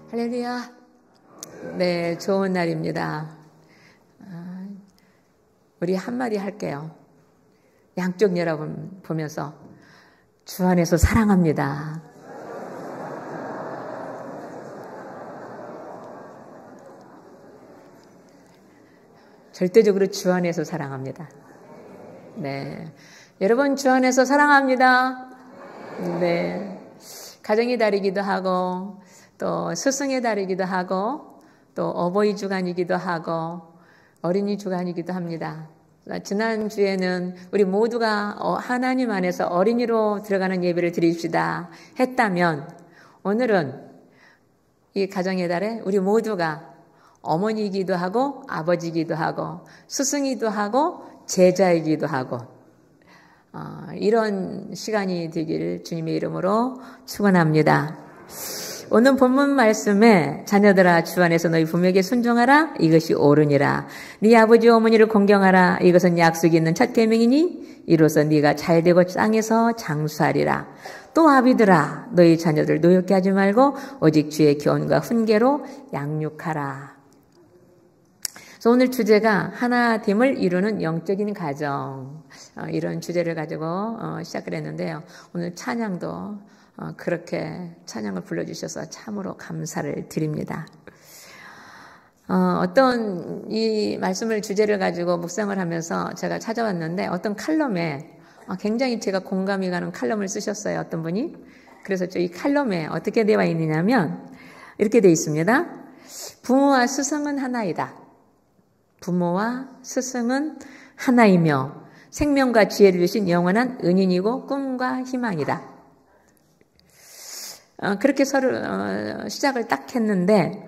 할렐루야. 네, 좋은 날입니다. 우리 한마디 할게요. 양쪽 여러분 보면서 주 안에서 사랑합니다. 절대적으로 주 안에서 사랑합니다. 네, 여러분 주 안에서 사랑합니다. 네, 가정의 달이기도 하고 또 스승의 달이기도 하고 또 어버이 주간이기도 하고 어린이 주간이기도 합니다. 지난주에는 우리 모두가 하나님 안에서 어린이로 들어가는 예배를 드립시다 했다면 오늘은 이 가정의 달에 우리 모두가 어머니이기도 하고 아버지이기도 하고 스승이기도 하고 제자이기도 하고 이런 시간이 되기를 주님의 이름으로 축원합니다. 오늘 본문 말씀에 자녀들아 주 안에서 너희 부모에게 순종하라 이것이 옳으니라. 네 아버지 어머니를 공경하라 이것은 약속이 있는 첫 계명이니 이로써 네가 잘되고 땅에서 장수하리라. 또 아비들아 너희 자녀들 노엽게 하지 말고 오직 주의 교훈과 훈계로 양육하라. 그래서 오늘 주제가 하나됨을 이루는 영적인 가정, 이런 주제를 가지고 시작을 했는데요. 오늘 찬양도 그렇게 찬양을 불러주셔서 참으로 감사를 드립니다. 어떤 이 말씀을 주제를 가지고 묵상을 하면서 제가 찾아왔는데 어떤 칼럼에 굉장히 제가 공감이 가는 칼럼을 쓰셨어요. 어떤 분이. 그래서 이 칼럼에 어떻게 되어 있느냐면 이렇게 되어 있습니다. 부모와 스승은 하나이다. 부모와 스승은 하나이며 생명과 지혜를 주신 영원한 은인이고 꿈과 희망이다. 그렇게 시작을 딱 했는데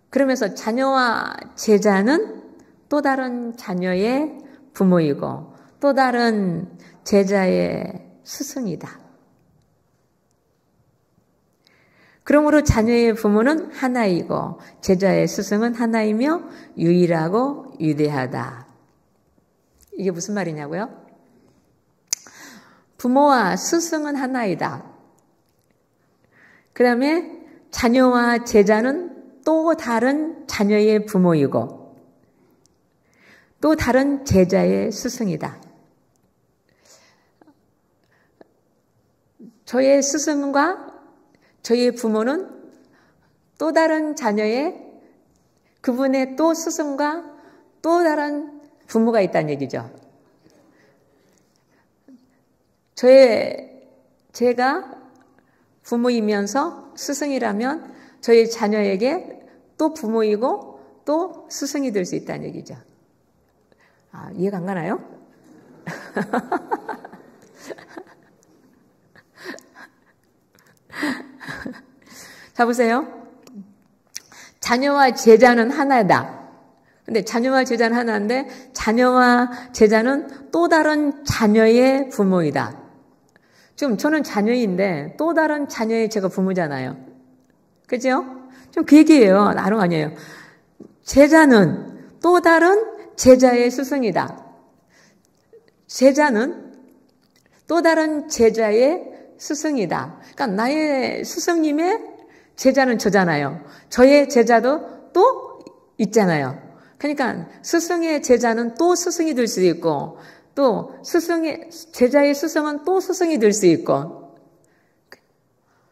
그러면서 자녀와 제자는 또 다른 자녀의 부모이고 또 다른 제자의 스승이다. 그러므로 자녀의 부모는 하나이고 제자의 스승은 하나이며 유일하고 위대하다. 이게 무슨 말이냐고요? 부모와 스승은 하나이다. 그 다음에 자녀와 제자는 또 다른 자녀의 부모이고 또 다른 제자의 스승이다. 저의 스승과 저의 부모는 또 다른 자녀의 그분의 또 스승과 또 다른 부모가 있다는 얘기죠. 제가 부모이면서 스승이라면 저희 자녀에게 또 부모이고 또 스승이 될 수 있다는 얘기죠. 이해가 안 가나요? 자, 보세요. 자녀와 제자는 하나다. 근데 자녀와 제자는 하나인데 자녀와 제자는 또 다른 자녀의 부모이다. 지금 저는 자녀인데 또 다른 자녀의 제가 부모잖아요. 그죠? 좀 그 얘기예요. 다른 아니에요. 제자는 또 다른 제자의 스승이다. 제자는 또 다른 제자의 스승이다. 그러니까 나의 스승님의 제자는 저잖아요. 저의 제자도 또 있잖아요. 그러니까 스승의 제자는 또 스승이 될 수도 있고 또 제자의 스승은 또 스승이 될 수 있고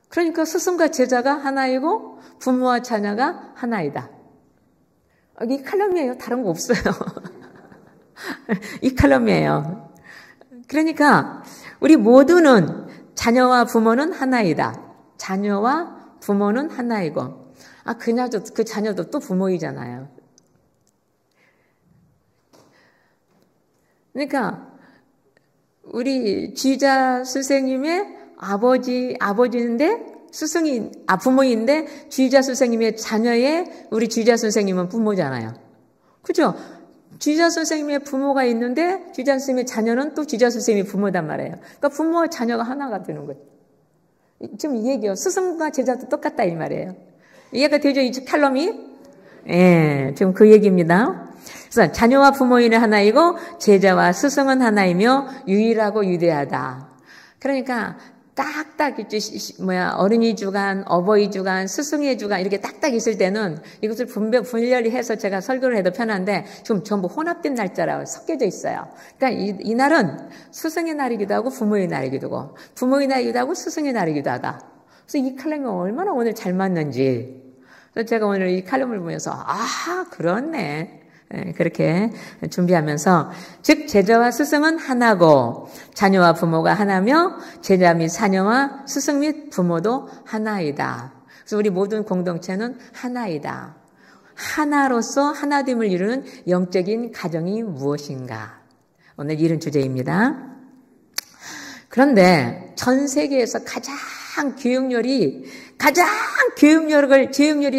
그러니까 스승과 제자가 하나이고 부모와 자녀가 하나이다. 이 칼럼이에요. 다른 거 없어요. 이 칼럼이에요. 그러니까 우리 모두는 자녀와 부모는 하나이다. 자녀와 부모는 하나이고 그 자녀도 또 부모이잖아요. 그러니까 우리 지휘자 선생님의 아버지인데 부모인데 지휘자 선생님의 자녀의 우리 지휘자 선생님은 부모잖아요. 그죠? 지휘자 선생님의 부모가 있는데 지휘자 선생님의 자녀는 또 지휘자 선생님의 부모단 말이에요. 그러니까 부모와 자녀가 하나가 되는 거예요. 지금 이 얘기요. 스승과 제자도 똑같다 이 말이에요. 이해가 되죠? 이 칼럼이? 예, 지금 그 얘기입니다. 그래서 자녀와 부모인은 하나이고 제자와 스승은 하나이며 유일하고 위대하다. 그러니까 딱딱 어린이 주간, 어버이 주간, 스승의 주간 이렇게 딱딱 있을 때는 이것을 분별히 해서 제가 설교를 해도 편한데 지금 전부 혼합된 날짜라고 섞여져 있어요. 그러니까 이 날은 스승의 날이기도 하고 부모의 날이기도 하고 부모의 날이기도 하고 스승의 날이기도 하다. 그래서 이 칼럼이 얼마나 오늘 잘 맞는지. 그래서 제가 오늘 이 칼럼을 보면서 그렇네. 그렇게 준비하면서 즉 제자와 스승은 하나고 자녀와 부모가 하나며 제자 및 자녀와 스승 및 부모도 하나이다. 그래서 우리 모든 공동체는 하나이다. 하나로서 하나됨을 이루는 영적인 가정이 무엇인가? 오늘 이런 주제입니다. 그런데 전 세계에서 가장 교육열이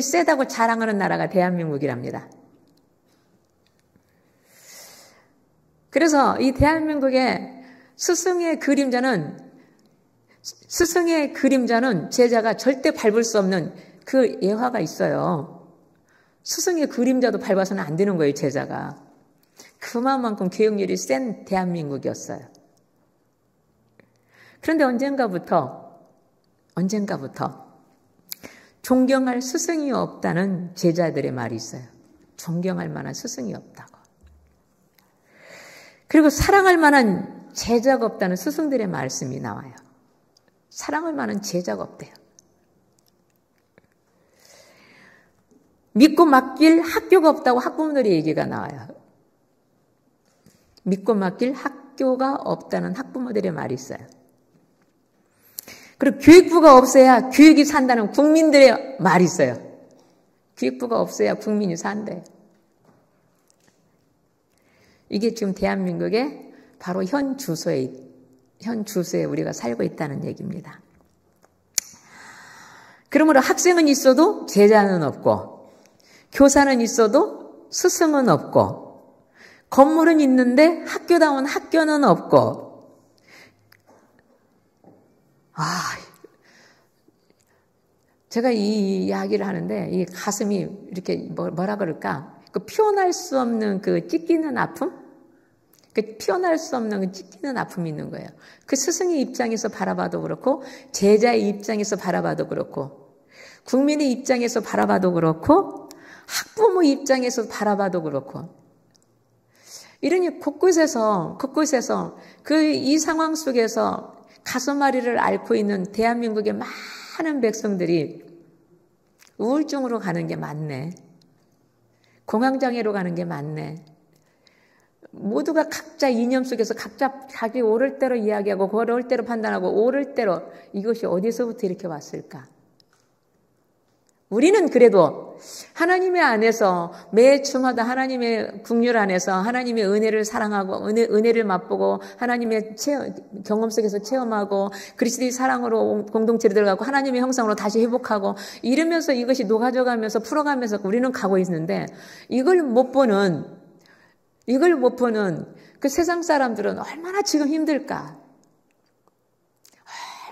세다고 자랑하는 나라가 대한민국이랍니다. 그래서 이 대한민국의 스승의 그림자는 제자가 절대 밟을 수 없는 그 예화가 있어요. 스승의 그림자도 밟아서는 안 되는 거예요, 제자가. 그만큼 교육열이 센 대한민국이었어요. 그런데 언젠가부터 존경할 스승이 없다는 제자들의 말이 있어요. 존경할 만한 스승이 없다고. 그리고 사랑할 만한 제자가 없다는 스승들의 말씀이 나와요. 사랑할 만한 제자가 없대요. 믿고 맡길 학교가 없다고 학부모들의 얘기가 나와요. 믿고 맡길 학교가 없다는 학부모들의 말이 있어요. 그리고 교육부가 없어야 교육이 산다는 국민들의 말이 있어요. 교육부가 없어야 국민이 산대. 이게 지금 대한민국의 바로 현 주소에 우리가 살고 있다는 얘기입니다. 그러므로 학생은 있어도 제자는 없고, 교사는 있어도 스승은 없고, 건물은 있는데 학교다운 학교는 없고, 제가 이 이야기를 하는데 이 가슴이 이렇게 뭐라 그럴까? 그 표현할 수 없는 그 찢기는 아픔? 그 표현할 수 없는 그 찢기는 아픔이 있는 거예요. 그 스승의 입장에서 바라봐도 그렇고, 제자의 입장에서 바라봐도 그렇고, 국민의 입장에서 바라봐도 그렇고, 학부모 입장에서 바라봐도 그렇고, 이러니 곳곳에서 이 상황 속에서 가슴앓이를 앓고 있는 대한민국의 많은 백성들이 우울증으로 가는 게 많네. 공황장애로 가는 게 많네. 모두가 각자 이념 속에서 각자 자기 옳을 대로 이야기하고 그럴 대로 판단하고 옳을 대로 이것이 어디서부터 이렇게 왔을까? 우리는 그래도 하나님의 안에서 매 주마다 하나님의 국률 안에서 하나님의 은혜를 사랑하고 은혜를 맛보고 하나님의 경험 속에서 체험하고 그리스도의 사랑으로 공동체를 들어가고 하나님의 형상으로 다시 회복하고 이러면서 이것이 녹아져가면서 풀어가면서 우리는 가고 있는데 이걸 못 보는 그 세상 사람들은 얼마나 지금 힘들까?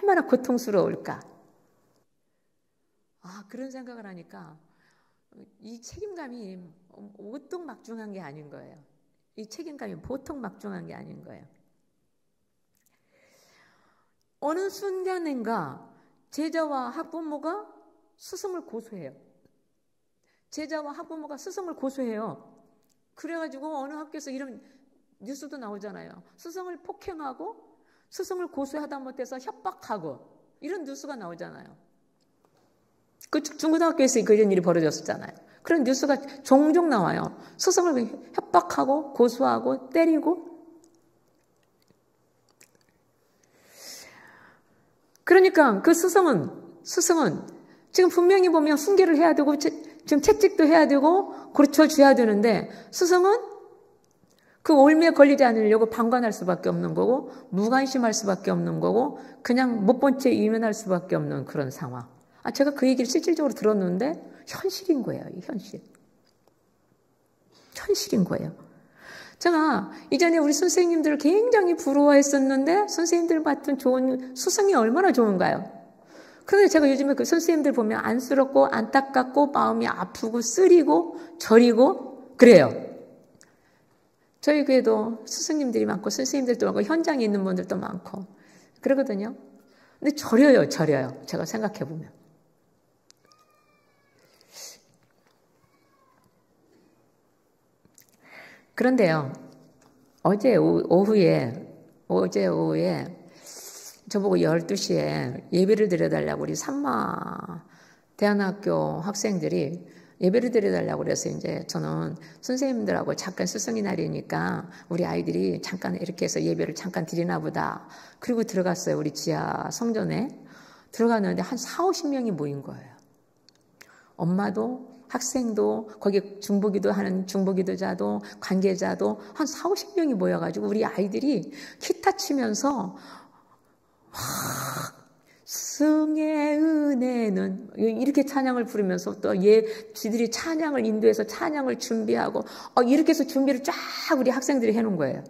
얼마나 고통스러울까? 그런 생각을 하니까 이 책임감이 보통 막중한 게 아닌 거예요. 이 책임감이 보통 막중한 게 아닌 거예요. 어느 순간인가 제자와 학부모가 스승을 고소해요. 제자와 학부모가 스승을 고소해요. 그래가지고 어느 학교에서 이런 뉴스도 나오잖아요. 스승을 폭행하고 스승을 고소하다 못해서 협박하고 이런 뉴스가 나오잖아요. 그 중고등학교에서 그런 일이 벌어졌었잖아요. 그런 뉴스가 종종 나와요. 스승을 협박하고 고소하고 때리고. 그러니까 그 스승은 지금 분명히 보면 훈계를 해야 되고 지금 채찍도 해야 되고 고쳐줘야 되는데 스승은 그 올매에 걸리지 않으려고 방관할 수밖에 없는 거고 무관심할 수밖에 없는 거고 그냥 못 본 채 이면할 수밖에 없는 그런 상황. 제가 그 얘기를 실질적으로 들었는데 현실인 거예요. 이 현실인 거예요. 제가 이전에 우리 선생님들을 굉장히 부러워했었는데 선생님들 같은 좋은 스승이 얼마나 좋은가요? 그런데 제가 요즘에 그 선생님들 보면 안쓰럽고 안타깝고 마음이 아프고 쓰리고 저리고 그래요. 저희 교회도 스승님들이 많고 선생님들도 많고 현장에 있는 분들도 많고 그러거든요. 근데 저려요. 제가 생각해 보면. 그런데요, 어제 오후에 저보고 12시에 예배를 드려달라고 우리 산마 대안학교 학생들이 예배를 드려달라고 그래서 이제 저는 선생님들하고 잠깐 스승의 날이니까 우리 아이들이 잠깐 이렇게 해서 예배를 잠깐 드리나 보다. 그리고 들어갔어요. 우리 지하 성전에. 들어갔는데 한 40-50명이 모인 거예요. 엄마도 학생도 거기 중보기도자도 관계자도 한 40-50명이 모여가지고 우리 아이들이 기타 치면서 스승의 은혜는 이렇게 찬양을 부르면서 또 지들이 찬양을 인도해서 찬양을 준비하고 이렇게 해서 준비를 쫙 우리 학생들이 해놓은 거예요.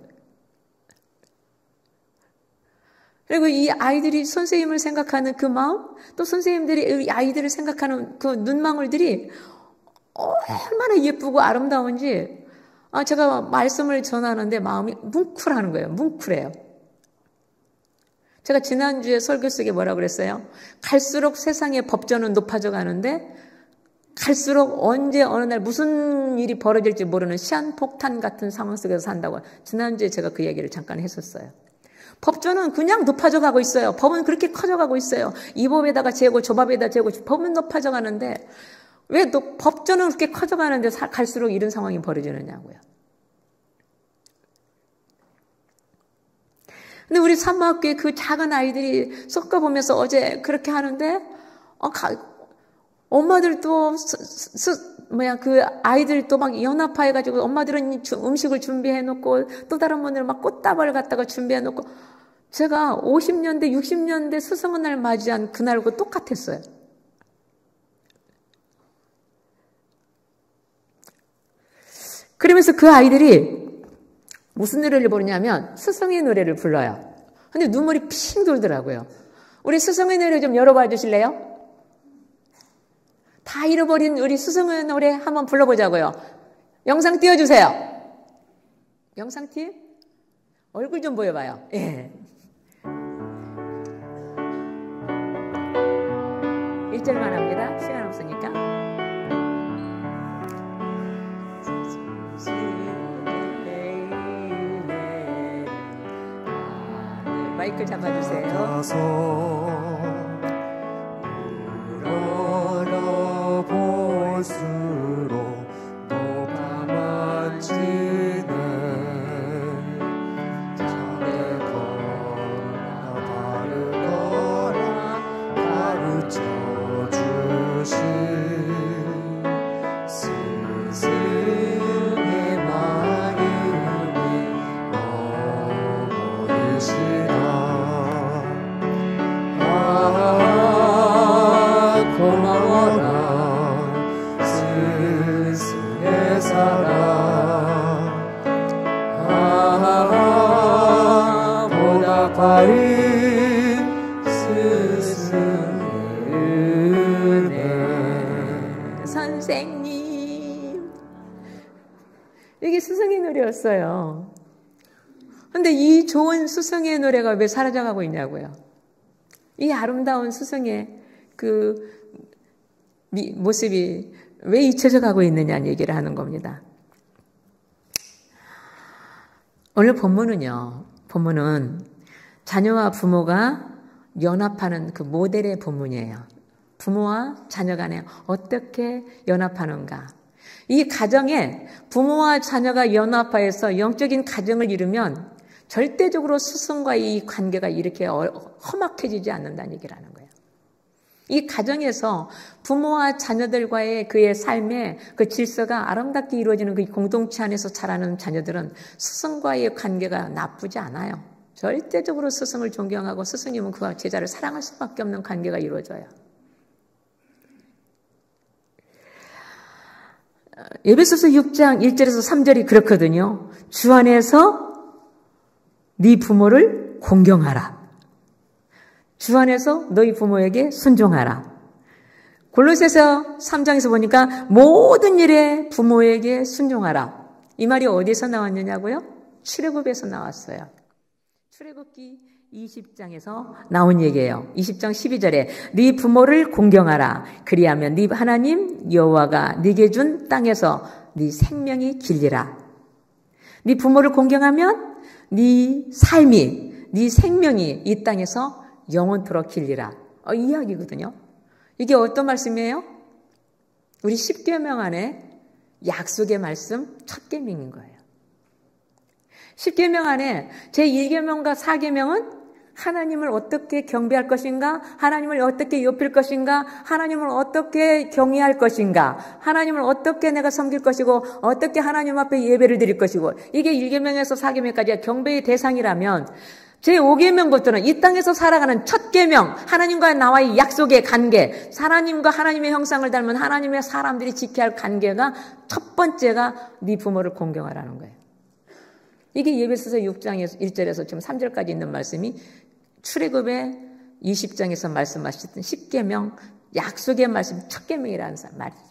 그리고 이 아이들이 선생님을 생각하는 그 마음, 또 선생님들이 아이들을 생각하는 그 눈망울들이 얼마나 예쁘고 아름다운지 제가 말씀을 전하는데 마음이 뭉클하는 거예요. 뭉클해요. 제가 지난주에 설교 속에 뭐라고 그랬어요? 갈수록 세상의 법전은 높아져 가는데 갈수록 언제 어느 날 무슨 일이 벌어질지 모르는 시한폭탄 같은 상황 속에서 산다고 지난주에 제가 그 얘기를 잠깐 했었어요. 법전은 그냥 높아져 가고 있어요. 법은 그렇게 커져 가고 있어요. 이 법에다가 재고 저 법에다 재고 법은 높아져 가는데 왜 또 법전은 그렇게 커져 가는데 갈수록 이런 상황이 벌어지느냐고요. 근데 우리 산마학교에 그 작은 아이들이 섞어보면서 어제 그렇게 하는데 엄마들도 그 아이들도 막 연합해가지고 엄마들은 음식을 준비해놓고 또 다른 분들은 막 꽃다발 갖다가 준비해놓고 제가 50년대 60년대 스승의 날 맞이한 그날과 똑같았어요. 그러면서 그 아이들이 무슨 노래를 부르냐면 스승의 노래를 불러요. 근데 눈물이 핑 돌더라고요. 우리 스승의 노래 좀 열어봐 주실래요? 다 잃어버린 우리 스승의 노래 한번 불러보자고요. 영상 띄워주세요. 영상 티? 얼굴 좀 보여봐요. 예. 1절만 합니다. 시간 없으니까. 마이크 잡아주세요. 볼수록 높아만지네 잘되거나 바르거나 가르쳐 주신 스승의 마음이 어머니시라. 고마워라 스승의 사랑 보답하인 스승의 은혜. 선생님 이게 스승의 노래였어요. 근데 이 좋은 스승의 노래가 왜 사라져가고 있냐고요. 이 아름다운 스승의 그 모습이 왜 잊혀져 가고 있느냐는 얘기를 하는 겁니다. 오늘 본문은 자녀와 부모가 연합하는 그 모델의 본문이에요. 부모와 자녀 간에 어떻게 연합하는가. 이 가정에 부모와 자녀가 연합하여서 영적인 가정을 이루면 절대적으로 스승과의 이 관계가 이렇게 험악해지지 않는다는 얘기를 하는 거예요. 이 가정에서 부모와 자녀들과의 그의 삶의 그 질서가 아름답게 이루어지는 그 공동체 안에서 자라는 자녀들은 스승과의 관계가 나쁘지 않아요. 절대적으로 스승을 존경하고 스승님은 그와 제자를 사랑할 수밖에 없는 관계가 이루어져요. 에베소서 6장 1절에서 3절이 그렇거든요. 주 안에서 네 부모를 공경하라. 주 안에서 너희 부모에게 순종하라. 골로새서 3장에서 보니까 모든 일에 부모에게 순종하라. 이 말이 어디서 나왔느냐고요? 출애굽에서 나왔어요. 출애굽기 20장에서 나온 얘기예요. 20장 12절에 네 부모를 공경하라. 그리하면 네 하나님 여호와가 네게 준 땅에서 네 생명이 길리라. 네 부모를 공경하면 네 삶이, 네 생명이 이 땅에서 영원토록 길리라. 이 이야기거든요. 이게 어떤 말씀이에요? 우리 10계명 안에 약속의 말씀 첫 계명인 거예요. 10계명 안에 제1계명과 4계명은 하나님을 어떻게 경배할 것인가, 하나님을 어떻게 높일 것인가, 하나님을 어떻게 경외할 것인가, 하나님을 어떻게 내가 섬길 것이고, 어떻게 하나님 앞에 예배를 드릴 것이고, 이게 1계명에서 4계명까지 경배의 대상이라면 제5계명부터는 이 땅에서 살아가는 첫 계명, 하나님과 나와의 약속의 관계, 하나님과 하나님의 형상을 닮은 하나님의 사람들이 지켜야 할 관계가 첫 번째가 네 부모를 공경하라는 거예요. 이게 예배소서 6장 1절에서 지금 3절까지 있는 말씀이 출애굽의 20장에서 말씀하셨던 10계명 약속의 말씀 첫 계명이라는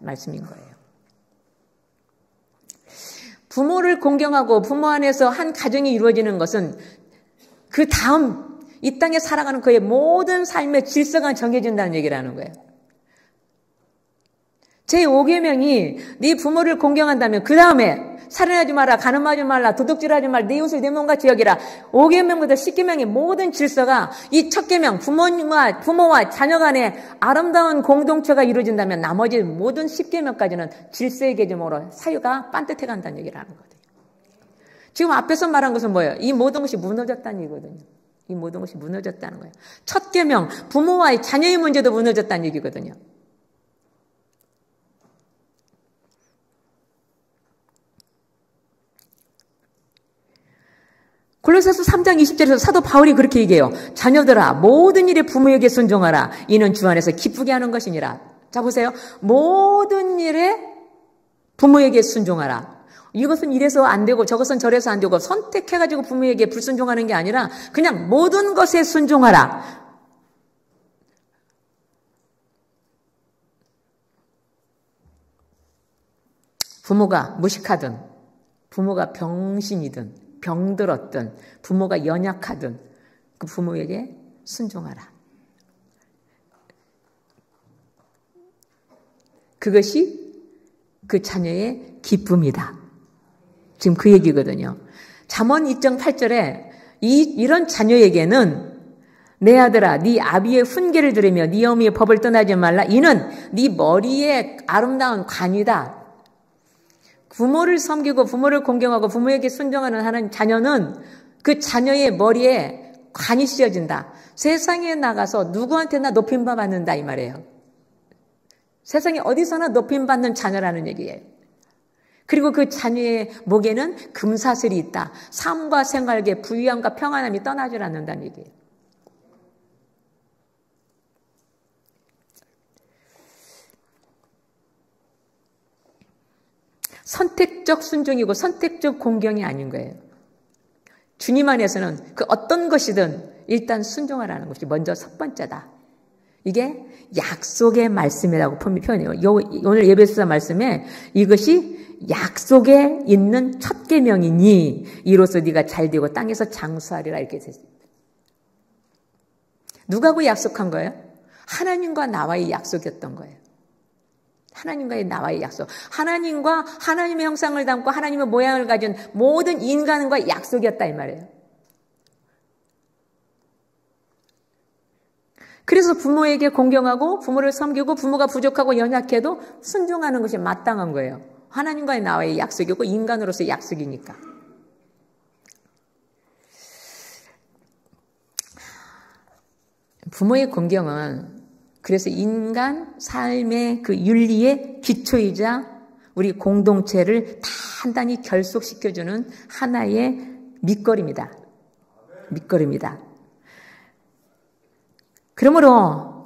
말씀인 거예요. 부모를 공경하고 부모 안에서 한 가정이 이루어지는 것은 그 다음 이 땅에 살아가는 그의 모든 삶의 질서가 정해진다는 얘기라는 거예요. 제5계명이 네 부모를 공경한다면 그 다음에 살인하지 마라, 간음하지 말라, 도둑질하지 말라, 네 이웃을 네 몸같이 여기라. 5계명부터 10계명의 모든 질서가 이 첫 계명, 부모와 자녀 간의 아름다운 공동체가 이루어진다면 나머지 모든 10계명까지는 질서의 개념으로 사유가 반듯해 간다는 얘기를 하는 거거든요. 지금 앞에서 말한 것은 뭐예요? 이 모든 것이 무너졌다는 얘기거든요. 이 모든 것이 무너졌다는 거예요. 첫 계명, 부모와의 자녀의 문제도 무너졌다는 얘기거든요. 골로새서 3장 20절에서 사도 바울이 그렇게 얘기해요. 자녀들아 모든 일에 부모에게 순종하라. 이는 주 안에서 기쁘게 하는 것이니라. 자 보세요. 모든 일에 부모에게 순종하라. 이것은 이래서 안 되고 저것은 저래서 안 되고 선택해가지고 부모에게 불순종하는 게 아니라 그냥 모든 것에 순종하라. 부모가 무식하든 부모가 병신이든 병들었든 부모가 연약하든 그 부모에게 순종하라. 그것이 그 자녀의 기쁨이다. 지금 그 얘기거든요. 잠언 2장 8절에 이런 자녀에게는 내 아들아 네 아비의 훈계를 들으며 네 어미의 법을 떠나지 말라. 이는 네 머리의 아름다운 관이다. 부모를 섬기고 부모를 공경하고 부모에게 순종하는 하는 자녀는 그 자녀의 머리에 관이 씌어진다. 세상에 나가서 누구한테나 높임 받는다 이 말이에요. 세상에 어디서나 높임 받는 자녀라는 얘기예요. 그리고 그 자녀의 목에는 금사슬이 있다. 삶과 생활계 부유함과 평안함이 떠나질 않는다는 얘기예요. 선택적 순종이고 선택적 공경이 아닌 거예요. 주님 안에서는 그 어떤 것이든 일단 순종하라는 것이 먼저 첫 번째다. 이게 약속의 말씀이라고 표현해요. 오늘 예배소서 말씀에 이것이 약속에 있는 첫 계명이니 이로써 네가 잘되고 땅에서 장수하리라 이렇게 됐습니다. 누구하고 약속한 거예요? 하나님과 나와의 약속이었던 거예요. 하나님과의 나와의 약속. 하나님과 하나님의 형상을 담고 하나님의 모양을 가진 모든 인간과 약속이었다 이 말이에요. 그래서 부모에게 공경하고 부모를 섬기고 부모가 부족하고 연약해도 순종하는 것이 마땅한 거예요. 하나님과의 나와의 약속이고 인간으로서의 약속이니까. 부모의 공경은 그래서 인간 삶의 그 윤리의 기초이자 우리 공동체를 단단히 결속시켜주는 하나의 밑거리입니다. 밑거리입니다. 그러므로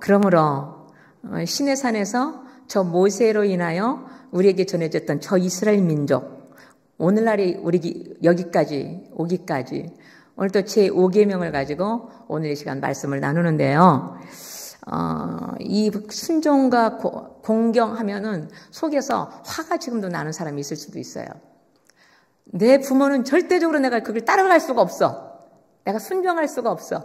신의 산에서 저 모세로 인하여 우리에게 전해졌던 저 이스라엘 민족, 오늘날이 우리 여기까지 오기까지 오늘 또 제5계명을 가지고 오늘 이 시간 말씀을 나누는데요. 이 순종과 공경하면은 속에서 화가 지금도 나는 사람이 있을 수도 있어요. 내 부모는 절대적으로 내가 그걸 따라갈 수가 없어. 내가 순종할 수가 없어.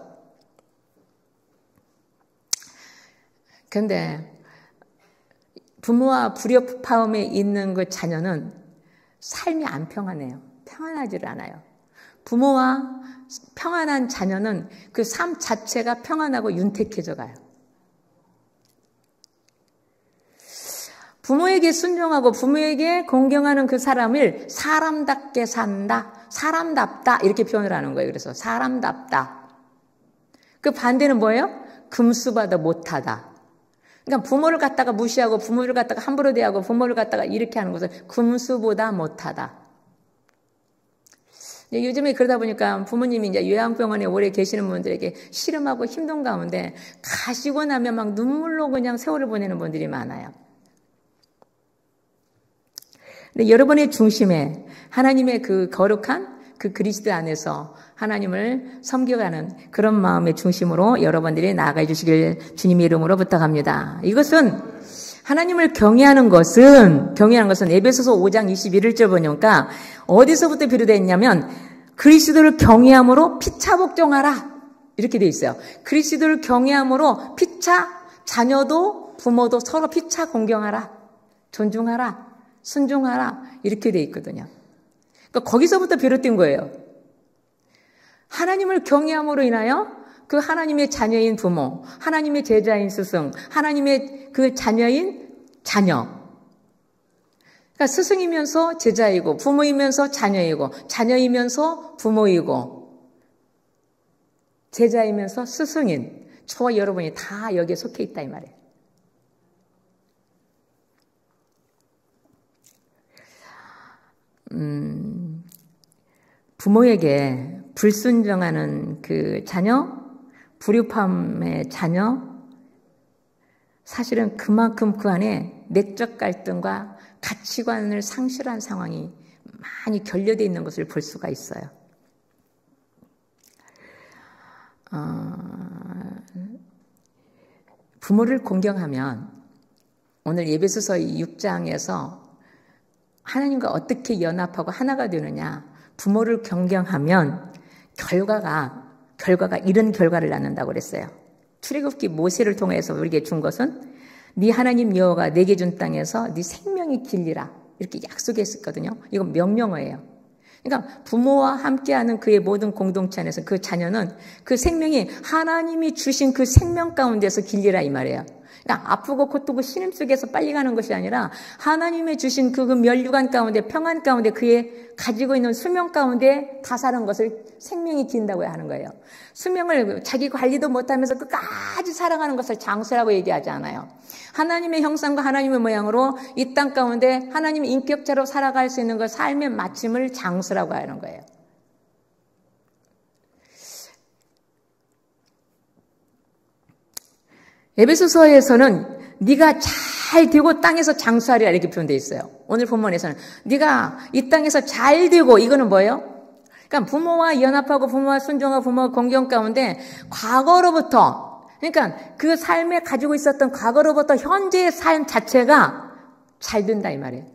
근데 부모와 불협화음에 있는 그 자녀는 삶이 안 평안해요. 평안하지를 않아요. 부모와 평안한 자녀는 그 삶 자체가 평안하고 윤택해져 가요. 부모에게 순종하고 부모에게 공경하는 그 사람을 사람답게 산다, 사람답다 이렇게 표현을 하는 거예요. 그래서 사람답다. 그 반대는 뭐예요? 금수보다 못하다. 그러니까 부모를 갖다가 무시하고 부모를 갖다가 함부로 대하고 부모를 갖다가 이렇게 하는 것은 금수보다 못하다. 요즘에 그러다 보니까 부모님이 이제 요양병원에 오래 계시는 분들에게 씨름하고 힘든 가운데 가시고 나면 막 눈물로 그냥 세월을 보내는 분들이 많아요. 근데 여러분의 중심에 하나님의 그 거룩한 그 그리스도 안에서 하나님을 섬겨가는 그런 마음의 중심으로 여러분들이 나아가 주시길 주님의 이름으로 부탁합니다. 이것은 하나님을 경외하는 것은 에베소서 5장 21절 보니까 어디서부터 비롯되어 있냐면 그리스도를 경외함으로 피차 복종하라 이렇게 되어 있어요. 그리스도를 경외함으로 피차 자녀도 부모도 서로 피차 공경하라, 존중하라, 순종하라 이렇게 되어 있거든요. 그러니까 거기서부터 비롯된 거예요. 하나님을 경외함으로 인하여 그 하나님의 자녀인 부모, 하나님의 제자인 스승, 하나님의 그 자녀인 자녀. 그러니까 스승이면서 제자이고 부모이면서 자녀이고 자녀이면서 부모이고 제자이면서 스승인 저와 여러분이 다 여기에 속해 있다 이 말이에요. 부모에게 불순종하는 그 자녀, 불협화음의 자녀, 사실은 그만큼 그 안에 내적 갈등과 가치관을 상실한 상황이 많이 결여되어 있는 것을 볼 수가 있어요. 부모를 공경하면 오늘 에베소서 6장에서 하나님과 어떻게 연합하고 하나가 되느냐, 부모를 경경하면 결과가 이런 결과를 낳는다고 그랬어요. 출애굽기 모세를 통해서 우리에게 준 것은 네 하나님 여호와가 내게 준 땅에서 네 생명이 길리라 이렇게 약속했었거든요. 이건 명령어예요. 그러니까 부모와 함께하는 그의 모든 공동체 안에서 그 자녀는 그 생명이 하나님이 주신 그 생명 가운데서 길리라 이 말이에요. 그러니까 아프고 고통고 신음 속에서 빨리 가는 것이 아니라 하나님의 주신 그 면류관 가운데 평안 가운데 그의 가지고 있는 수명 가운데 다 사는 것을 생명이 긴다고 하는 거예요. 수명을 자기 관리도 못하면서 끝까지 살아가는 것을 장수라고 얘기하지 않아요. 하나님의 형상과 하나님의 모양으로 이 땅 가운데 하나님의 인격자로 살아갈 수 있는 그 삶의 마침을 장수라고 하는 거예요. 에베소서에서는 네가 잘 되고 땅에서 장수하리라 이렇게 표현되어 있어요. 오늘 본문에서는 네가 이 땅에서 잘 되고 이거는 뭐예요? 그러니까 부모와 연합하고 부모와 순종하고 부모와 공경 가운데 과거로부터 그러니까 그 삶에 가지고 있었던 과거로부터 현재의 삶 자체가 잘 된다 이 말이에요.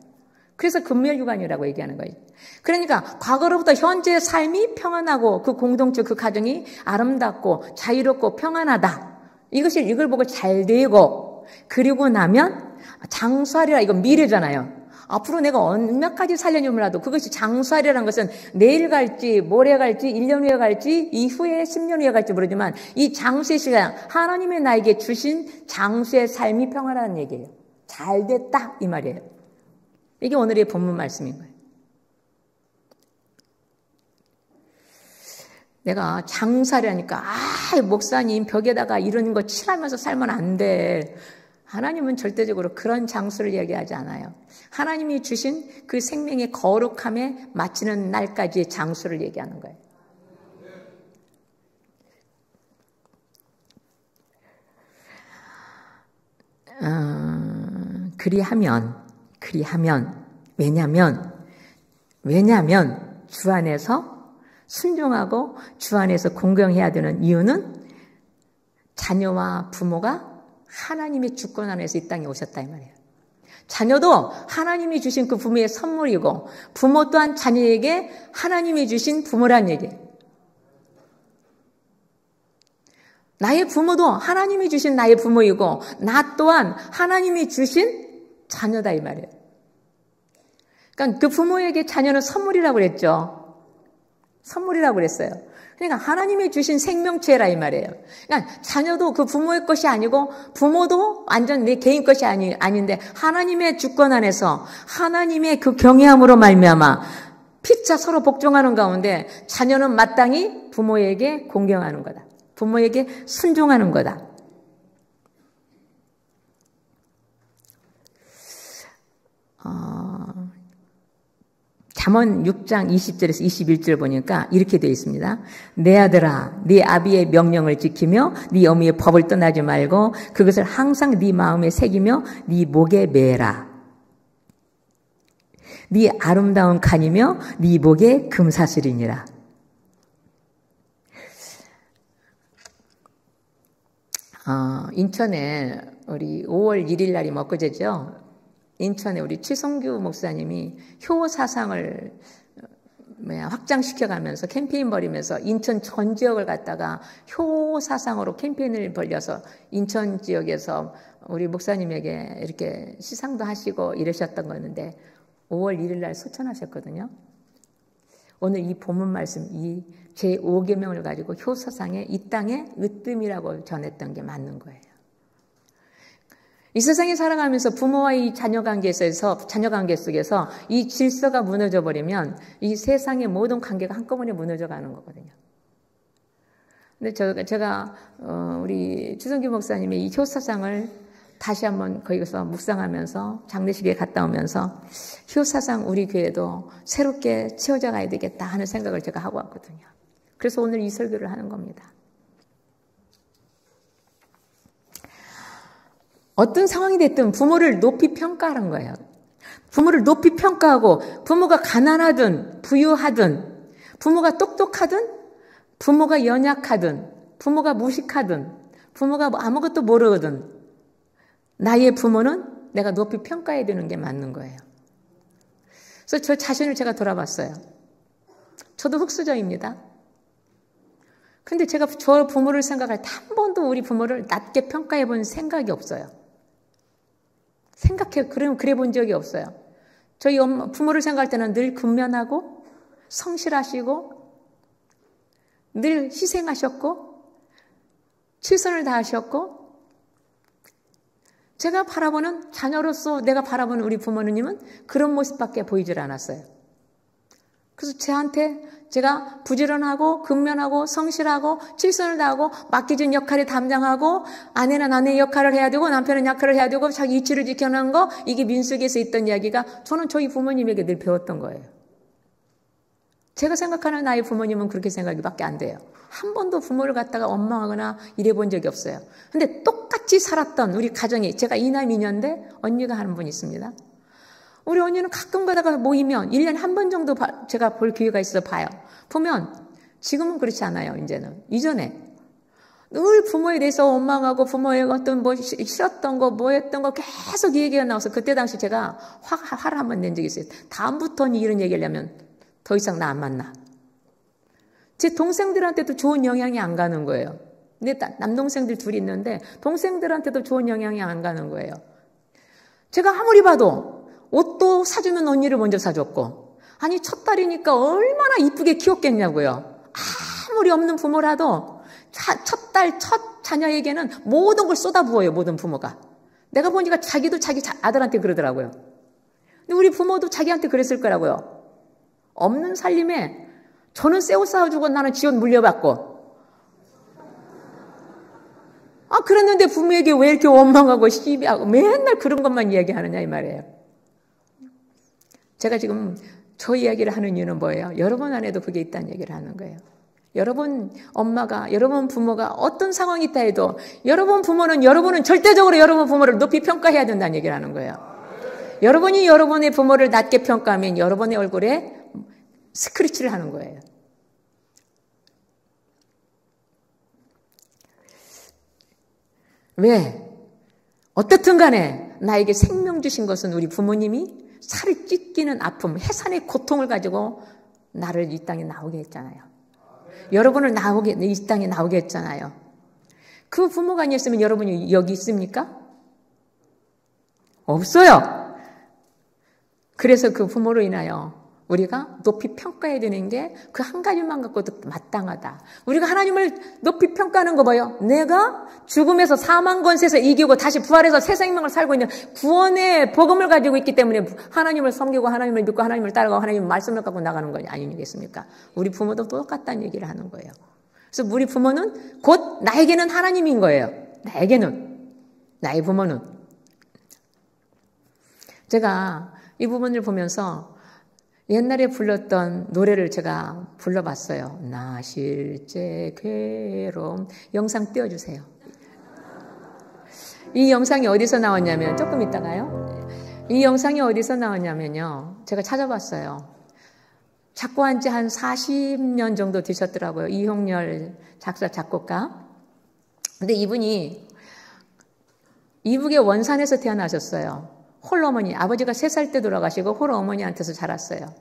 그래서 금멸유관이라고 얘기하는 거예요. 그러니까 과거로부터 현재의 삶이 평안하고 그 공동체 그 가정이 아름답고 자유롭고 평안하다. 이걸 보고 잘 되고 그리고 나면 장수하리라 이건 미래잖아요. 앞으로 내가 몇 가지 살려니 몰라도 그것이 장수하리라는 것은 내일 갈지 모레 갈지 1년 후에 갈지 이후에 10년 후에 갈지 모르지만 이 장수의 시간 하나님의 나에게 주신 장수의 삶이 평안하다는 얘기예요. 잘 됐다 이 말이에요. 이게 오늘의 본문 말씀인 거예요. 내가 장사라니까 목사님 벽에다가 이런 거 칠하면서 살면 안 돼. 하나님은 절대적으로 그런 장수를 얘기하지 않아요. 하나님이 주신 그 생명의 거룩함에 마치는 날까지의 장수를 얘기하는 거예요. 그리하면 왜냐하면 주 안에서 순종하고 주 안에서 공경해야 되는 이유는 자녀와 부모가 하나님의 주권 안에서 이 땅에 오셨다 이 말이에요. 자녀도 하나님이 주신 그 부모의 선물이고 부모 또한 자녀에게 하나님이 주신 부모란 얘기예요. 나의 부모도 하나님이 주신 나의 부모이고 나 또한 하나님이 주신 자녀다 이 말이에요. 그러니까 그 부모에게 자녀는 선물이라고 그랬죠. 선물이라고 그랬어요. 그러니까 하나님이 주신 생명체라 이 말이에요. 그러니까 자녀도 그 부모의 것이 아니고 부모도 완전 내 개인 것이 아닌데 하나님의 주권 안에서 하나님의 그 경외함으로 말미암아 피차 서로 복종하는 가운데 자녀는 마땅히 부모에게 공경하는 거다. 부모에게 순종하는 거다. 잠언 6장 20절에서 21절 보니까 이렇게 되어 있습니다. 내 아들아, 네 아비의 명령을 지키며 네 어미의 법을 떠나지 말고 그것을 항상 네 마음에 새기며 네 목에 매라. 네 아름다운 칸이며 네 목에 금사슬이니라. 인천에 우리 5월 1일 날이 엊그제죠. 인천에 우리 최성규 목사님이 효 사상을 확장시켜가면서 캠페인 벌이면서 인천 전 지역을 갖다가 효 사상으로 캠페인을 벌려서 인천 지역에서 우리 목사님에게 이렇게 시상도 하시고 이러셨던 거였는데 5월 1일 날 소천하셨거든요. 오늘 이 본문 말씀, 이 제5계명을 가지고 효 사상의 이 땅의 으뜸이라고 전했던 게 맞는 거예요. 이 세상에 살아가면서 부모와의 자녀 관계 속에서 이 질서가 무너져 버리면 이 세상의 모든 관계가 한꺼번에 무너져 가는 거거든요. 근데 제가 우리 추성규 목사님의 이 효사상을 다시 한번 거기서 묵상하면서 장례식에 갔다 오면서 효사상 우리 교회도 새롭게 채워져 가야 되겠다 하는 생각을 제가 하고 왔거든요. 그래서 오늘 이 설교를 하는 겁니다. 어떤 상황이 됐든 부모를 높이 평가하는 거예요. 부모를 높이 평가하고 부모가 가난하든 부유하든 부모가 똑똑하든 부모가 연약하든 부모가 무식하든 부모가 아무것도 모르거든 나의 부모는 내가 높이 평가해야 되는 게 맞는 거예요. 그래서 저 자신을 제가 돌아봤어요. 저도 흙수저입니다. 근데 제가 저 부모를 생각할 때 한 번도 우리 부모를 낮게 평가해 본 생각이 없어요. 그래 본 적이 없어요. 저희 부모를 생각할 때는 늘 근면하고, 성실하시고, 늘 희생하셨고, 최선을 다하셨고, 제가 바라보는, 자녀로서 내가 바라보는 우리 부모님은 그런 모습밖에 보이질 않았어요. 그래서 제가 부지런하고 근면하고 성실하고 최선을 다하고 맡겨진 역할에 담당하고 아내는 아내의 역할을 해야 되고 남편은 역할을 해야 되고 자기 위치를 지켜내는 거 이게 민숙에서 있던 이야기가 저는 저희 부모님에게 늘 배웠던 거예요. 제가 생각하는 나의 부모님은 그렇게 생각이밖에 안 돼요. 한 번도 부모를 갖다가 원망하거나 이래 본 적이 없어요. 근데 똑같이 살았던 우리 가정이 제가 이남 이녀인데 언니가 하는 분이 있습니다. 우리 언니는 가끔 가다가 모이면 1년에 한 번 정도 제가 볼 기회가 있어서 봐요. 보면 지금은 그렇지 않아요. 이전에 늘 부모에 대해서 원망하고 부모의 어떤 뭐 싫었던 거 뭐 했던 거 계속 이 얘기가 나와서 그때 당시 제가 화를 한번 낸 적이 있어요. 다음부터는 이런 얘기를 하면 더 이상 나 안 만나. 제 동생들한테도 좋은 영향이 안 가는 거예요. 근데 남동생들 둘이 있는데 동생들한테도 좋은 영향이 안 가는 거예요. 제가 아무리 봐도 옷도 사주면 언니를 먼저 사줬고 아니 첫 딸이니까 얼마나 이쁘게 키웠겠냐고요. 아무리 없는 부모라도 첫 딸, 첫 자녀에게는 모든 걸 쏟아부어요. 모든 부모가. 내가 보니까 자기도 자기 아들한테 그러더라고요. 근데 우리 부모도 자기한테 그랬을 거라고요. 없는 살림에 저는 새 옷 사주고 나는 지 옷 물려받고 그랬는데 부모에게 왜 이렇게 원망하고 시비하고 맨날 그런 것만 이야기하느냐 이 말이에요. 제가 지금 저 이야기를 하는 이유는 뭐예요? 여러분 안에도 그게 있다는 얘기를 하는 거예요. 여러분 엄마가, 여러분 부모가 어떤 상황이 있다 해도 여러분은 절대적으로 여러분 부모를 높이 평가해야 된다는 얘기를 하는 거예요. 여러분이 여러분의 부모를 낮게 평가하면 여러분의 얼굴에 스크래치를 하는 거예요. 왜? 어떻든 간에 나에게 생명 주신 것은 우리 부모님이 살을 찢기는 아픔, 해산의 고통을 가지고 나를 이 땅에 나오게 했잖아요. 여러분을 이 땅에 나오게 했잖아요. 그 부모가 아니었으면 여러분이 여기 있습니까? 없어요. 그래서 그 부모로 인하여 우리가 높이 평가해야 되는 게 그 한 가지만 갖고도 마땅하다. 우리가 하나님을 높이 평가하는 거 뭐예요? 내가 죽음에서 사망 권세에서 이기고 다시 부활해서 새 생명을 살고 있는 구원의 복음을 가지고 있기 때문에 하나님을 섬기고 하나님을 믿고 하나님을 따라가고 하나님의 말씀을 갖고 나가는 거 아니겠습니까? 우리 부모도 똑같다는 얘기를 하는 거예요. 그래서 우리 부모는 곧 나에게는 하나님인 거예요. 나에게는. 나의 부모는. 제가 이 부분을 보면서 옛날에 불렀던 노래를 제가 불러봤어요. 나 실제 괴로움. 영상 띄워주세요. 이 영상이 어디서 나왔냐면 조금 있다가요. 이 영상이 어디서 나왔냐면요. 제가 찾아봤어요. 작곡한 지 한 40년 정도 되셨더라고요. 이홍렬 작사 작곡가. 근데 이분이 이북의 원산에서 태어나셨어요. 홀어머니, 아버지가 3살 때 돌아가시고 홀어머니한테서 자랐어요.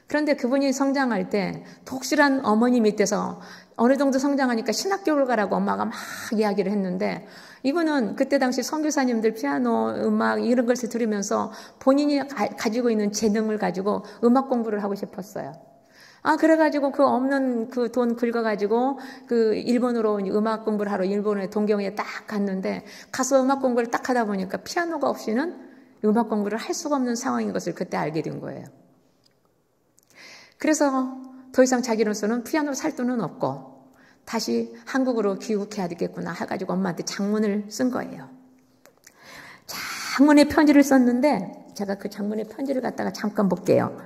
그런데 그분이 성장할 때 독실한 어머니 밑에서 어느 정도 성장하니까 신학교를 가라고 엄마가 막 이야기를 했는데 이분은 그때 당시 선교사님들 피아노, 음악 이런 것을 들으면서 본인이 가지고 있는 재능을 가지고 음악 공부를 하고 싶었어요. 그래가지고 그 없는 그 돈 긁어가지고 그 일본으로 음악 공부를 하러 일본의 동경에 딱 갔는데 가서 음악 공부를 딱 하다 보니까 피아노가 없이는 음악 공부를 할 수가 없는 상황인 것을 그때 알게 된 거예요. 그래서 더 이상 자기로서는 피아노를 살 돈은 없고 다시 한국으로 귀국해야 되겠구나 해가지고 엄마한테 장문을 쓴 거예요. 장문의 편지를 썼는데 제가 그 장문의 편지를 갖다가 잠깐 볼게요.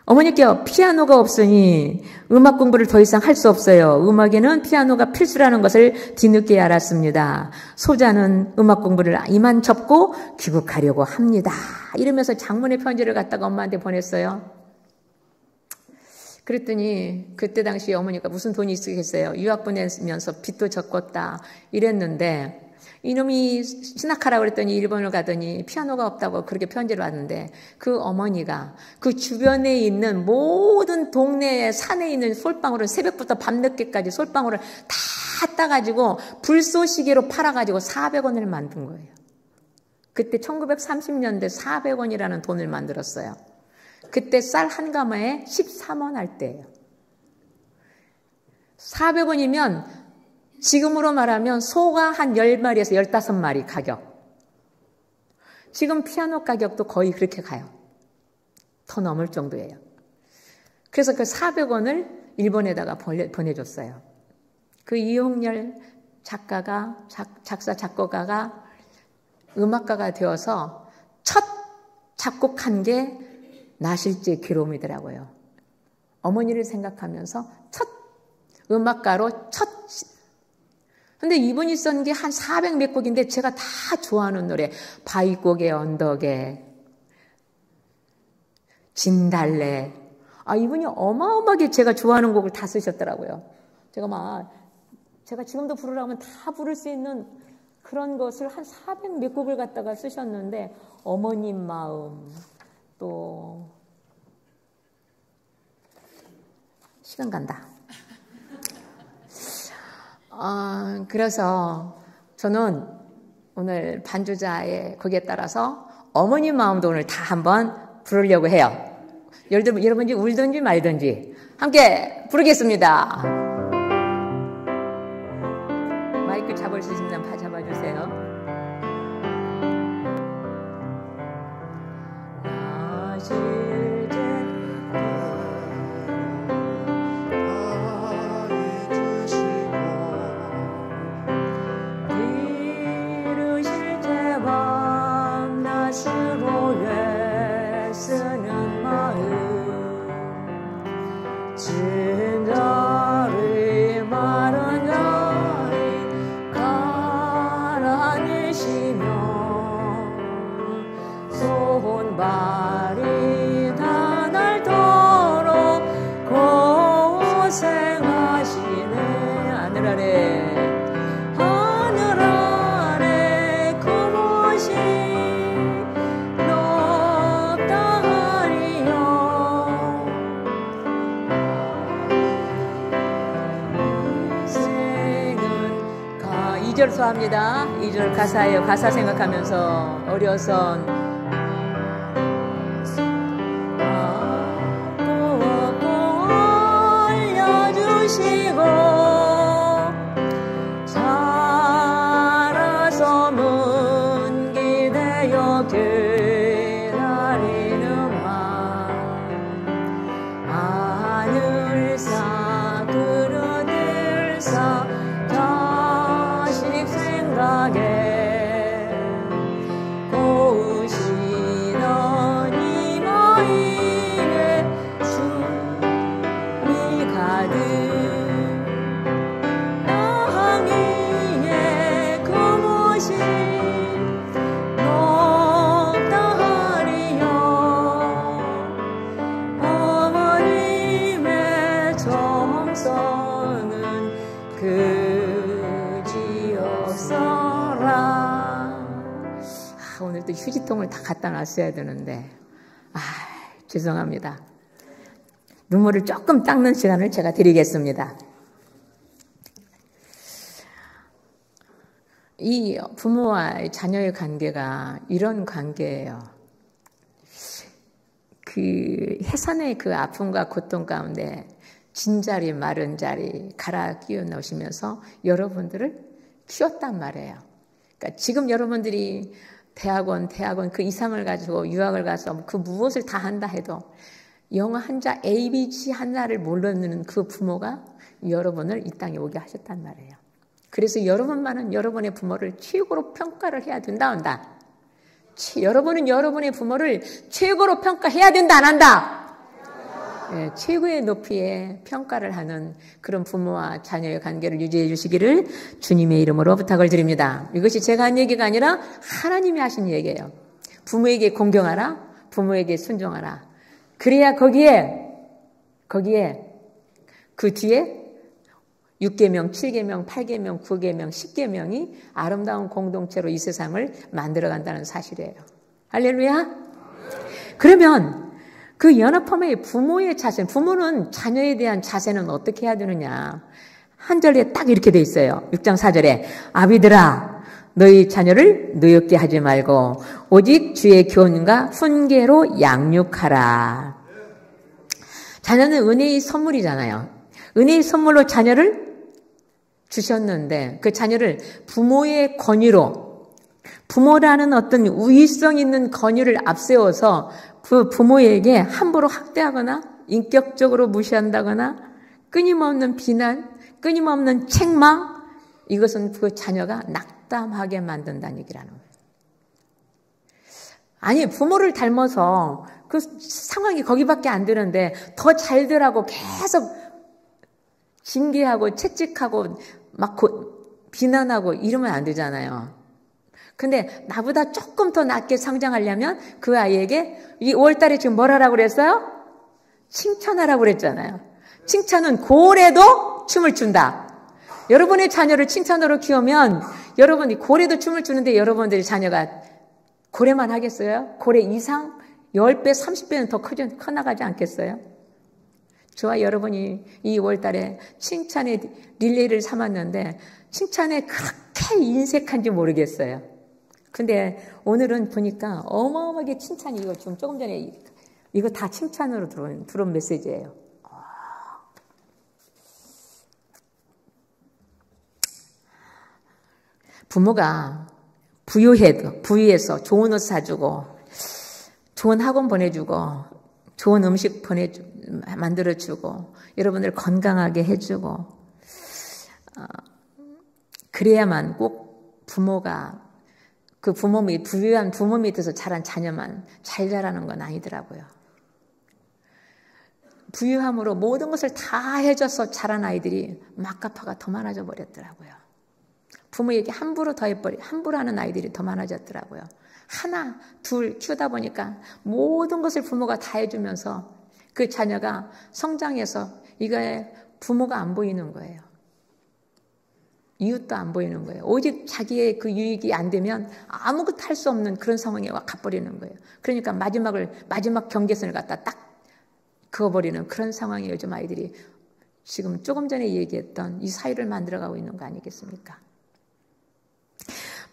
어머니께요, 피아노가 없으니 음악 공부를 더 이상 할 수 없어요. 음악에는 피아노가 필수라는 것을 뒤늦게 알았습니다. 소자는 음악 공부를 이만 접고 귀국하려고 합니다. 이러면서 장문의 편지를 갖다가 엄마한테 보냈어요. 그랬더니 그때 당시 어머니가 무슨 돈이 있으겠어요. 유학 보내면서 빚도 졌겠다 이랬는데 이놈이 신학하라고 그랬더니 일본을 가더니 피아노가 없다고 그렇게 편지를 왔는데 그 어머니가 그 주변에 있는 모든 동네 산에 있는 솔방울을 새벽부터 밤늦게까지 솔방울을 다 따가지고 불쏘시개로 팔아가지고 400원을 만든 거예요. 그때 1930년대 400원이라는 돈을 만들었어요. 그때 쌀 한 가마에 13원 할 때예요. 400원이면 지금으로 말하면 소가 한 10마리에서 15마리 가격. 지금 피아노 가격도 거의 그렇게 가요. 더 넘을 정도예요. 그래서 그 400원을 일본에다가 보내줬어요. 그 이홍렬 작가가, 작사, 작곡가가 음악가가 되어서 첫 작곡한 게 나실제 괴로움이더라고요. 어머니를 생각하면서 첫 음악가로 첫. 근데 이분이 쓴 게 한 400 몇 곡인데 제가 다 좋아하는 노래. 바위곡의 언덕에, 진달래. 이분이 어마어마하게 제가 좋아하는 곡을 다 쓰셨더라고요. 제가 지금도 부르라면 다 부를 수 있는 그런 것을 한 400 몇 곡을 갖다가 쓰셨는데, 어머님 마음, 또, 시간 간다. 그래서 저는 오늘 반주자의 곡에 따라서 어머님 마음도 오늘 다 한번 부르려고 해요. 여러분이 울든지 말든지 함께 부르겠습니다. 마이크 잡을 수 있으면 잡아주세요. 2절 소합니다. 2절 가사예요. 가사 생각하면서 어려선 올려주시고 살아서 먼 기대어 기다리는 마 하늘사 그릇들사 자식 생각에 고우시던 이마임에 숨이 가득 땅 위에 그 모습 높다 하리요 어머님의 정성은 그지없어라. 오늘도 휴지통을 다 갖다 놨어야 되는데 죄송합니다. 눈물을 조금 닦는 시간을 제가 드리겠습니다. 이 부모와 자녀의 관계가 이런 관계예요. 그 해산의 그 아픔과 고통 가운데 진자리 마른 자리 갈아 끼워 넣으시면서 여러분들을 키웠단 말이에요. 그러니까 지금 여러분들이 대학원 그 이상을 가지고 유학을 가서 그 무엇을 다 한다 해도 영어 한자 ABC 하나를 모르는 그 부모가 여러분을 이 땅에 오게 하셨단 말이에요. 그래서 여러분만은 여러분의 부모를 최고로 평가를 해야 된다, 한다. 여러분은 여러분의 부모를 최고로 평가해야 된다, 안 한다? 네, 최고의 높이에 평가를 하는 그런 부모와 자녀의 관계를 유지해 주시기를 주님의 이름으로 부탁을 드립니다. 이것이 제가 한 얘기가 아니라 하나님이 하신 얘기예요. 부모에게 공경하라, 부모에게 순종하라. 그래야 거기에 그 뒤에 6계명, 7계명, 8계명, 9계명, 10계명이 아름다운 공동체로 이 세상을 만들어간다는 사실이에요. 할렐루야. 그러면 그 연합함의 부모의 자세, 부모는 자녀에 대한 자세는 어떻게 해야 되느냐. 한 절에 딱 이렇게 돼 있어요. 6장 4절에 아비들아 너희 자녀를 노엽게 하지 말고 오직 주의 교훈과 훈계로 양육하라. 자녀는 은혜의 선물이잖아요. 은혜의 선물로 자녀를 주셨는데 그 자녀를 부모의 권위로, 부모라는 어떤 우위성 있는 권위를 앞세워서 그 부모에게 함부로 학대하거나 인격적으로 무시한다거나 끊임없는 비난, 끊임없는 책망, 이것은 그 자녀가 낙담하게 만든다는 얘기라는 거예요. 아니, 부모를 닮아서 그 상황이 거기밖에 안 되는데 더 잘되라고 계속 징계하고 채찍하고 막 비난하고 이러면 안 되잖아요. 근데 나보다 조금 더 낮게 성장하려면 그 아이에게 이 5월달에 지금 뭘 하라고 그랬어요? 칭찬하라고 그랬잖아요. 칭찬은 고래도 춤을 춘다. 여러분의 자녀를 칭찬으로 키우면 여러분이 고래도 춤을 추는데 여러분들의 자녀가 고래만 하겠어요? 고래 이상 10배, 30배는 더 커나가지 않겠어요? 저와 여러분이 이 5월달에 칭찬의 릴레이를 삼았는데 칭찬에 그렇게 인색한지 모르겠어요. 근데 오늘은 보니까 어마어마하게 칭찬이 이거 좀 조금 전에 이거 다 칭찬으로 들어온 메시지예요. 부모가 부유해서 좋은 옷 사주고 좋은 학원 보내주고 좋은 음식 만들어주고 여러분들 건강하게 해주고 그래야만 꼭 부모가 그 부유한 부모 밑에서 자란 자녀만 잘 자라는 건 아니더라고요. 부유함으로 모든 것을 다 해줘서 자란 아이들이 막가파가 더 많아져 버렸더라고요. 부모에게 함부로 함부로 하는 아이들이 더 많아졌더라고요. 하나, 둘 키우다 보니까 모든 것을 부모가 다 해주면서 그 자녀가 성장해서 이거에 부모가 안 보이는 거예요. 이웃도 안 보이는 거예요. 오직 자기의 그 유익이 안 되면 아무것도 할 수 없는 그런 상황에 가버리는 거예요. 그러니까 마지막 경계선을 갖다 딱 그어버리는 그런 상황에 요즘 아이들이 지금 조금 전에 얘기했던 이 사회를 만들어가고 있는 거 아니겠습니까?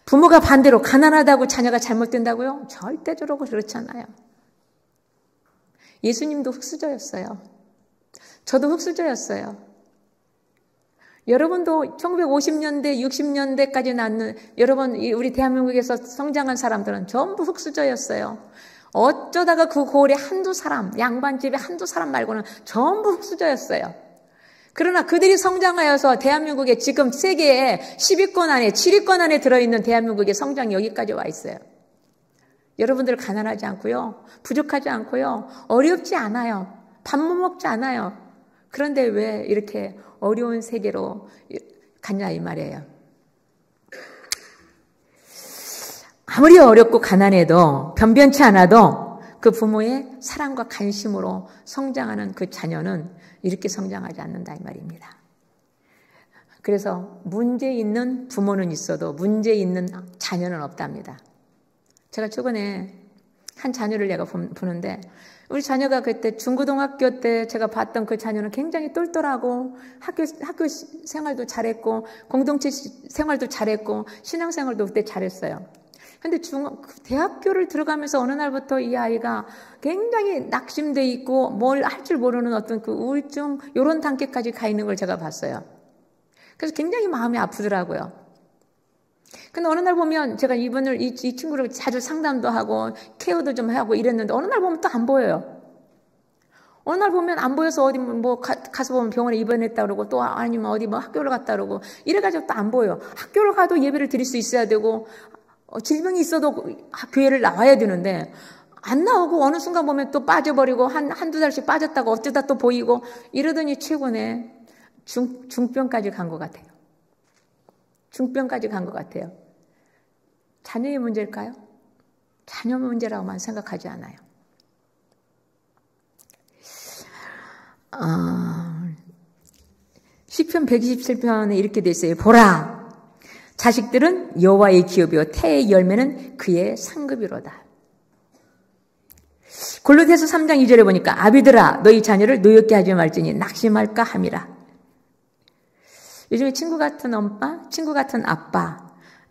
부모가 반대로 가난하다고 자녀가 잘못된다고요? 절대적으로 그렇지 않아요. 예수님도 흙수저였어요. 저도 흙수저였어요. 여러분도 1950년대, 60년대까지 낳는 여러분 우리 대한민국에서 성장한 사람들은 전부 흙수저였어요. 어쩌다가 그 고을에 한두 사람, 양반집에 한두 사람 말고는 전부 흙수저였어요. 그러나 그들이 성장하여서 대한민국에 지금 세계에 10위권 안에 7위권 안에 들어있는 대한민국의 성장이 여기까지 와 있어요. 여러분들 가난하지 않고요. 부족하지 않고요. 어렵지 않아요. 밥 못 먹지 않아요. 그런데 왜 이렇게 어려운 세계로 갔냐 이 말이에요. 아무리 어렵고 가난해도 변변치 않아도 그 부모의 사랑과 관심으로 성장하는 그 자녀는 이렇게 성장하지 않는다 이 말입니다. 그래서 문제 있는 부모는 있어도 문제 있는 자녀는 없답니다. 제가 최근에 한 자녀를 내가 보는데 우리 자녀가 그때 중고등학교 때 제가 봤던 그 자녀는 굉장히 똘똘하고 학교 생활도 잘했고 공동체 생활도 잘했고 신앙생활도 그때 잘했어요. 근데 대학교를 들어가면서 어느 날부터 이 아이가 굉장히 낙심돼 있고 뭘 할 줄 모르는 어떤 그 우울증 이런 단계까지 가 있는 걸 제가 봤어요. 그래서 굉장히 마음이 아프더라고요. 근데 어느 날 보면 제가 이 친구를 자주 상담도 하고 케어도 좀 하고 이랬는데 어느 날 보면 또 안 보여요. 어느 날 보면 안 보여서 어디 가서 보면 병원에 입원했다 그러고 또 아니면 어디 학교를 갔다 그러고 이래가지고 또 안 보여요. 학교를 가도 예배를 드릴 수 있어야 되고 질병이 있어도 교회를 나와야 되는데 안 나오고 어느 순간 보면 또 빠져버리고 한두 달씩 빠졌다가 어쩌다 또 보이고 이러더니 최근에 중병까지 간 것 같아요. 중병까지 간 것 같아요. 자녀의 문제일까요? 자녀 문제라고만 생각하지 않아요. 시편 127편에 이렇게 돼 있어요. 보라! 자식들은 여호와의 기업이요 태의 열매는 그의 상급이로다. 골로새서 3장 2절에 보니까 아비들아 너희 자녀를 노엽게 하지 말지니 낙심할까 함이라. 요즘에 친구 같은 엄마, 친구 같은 아빠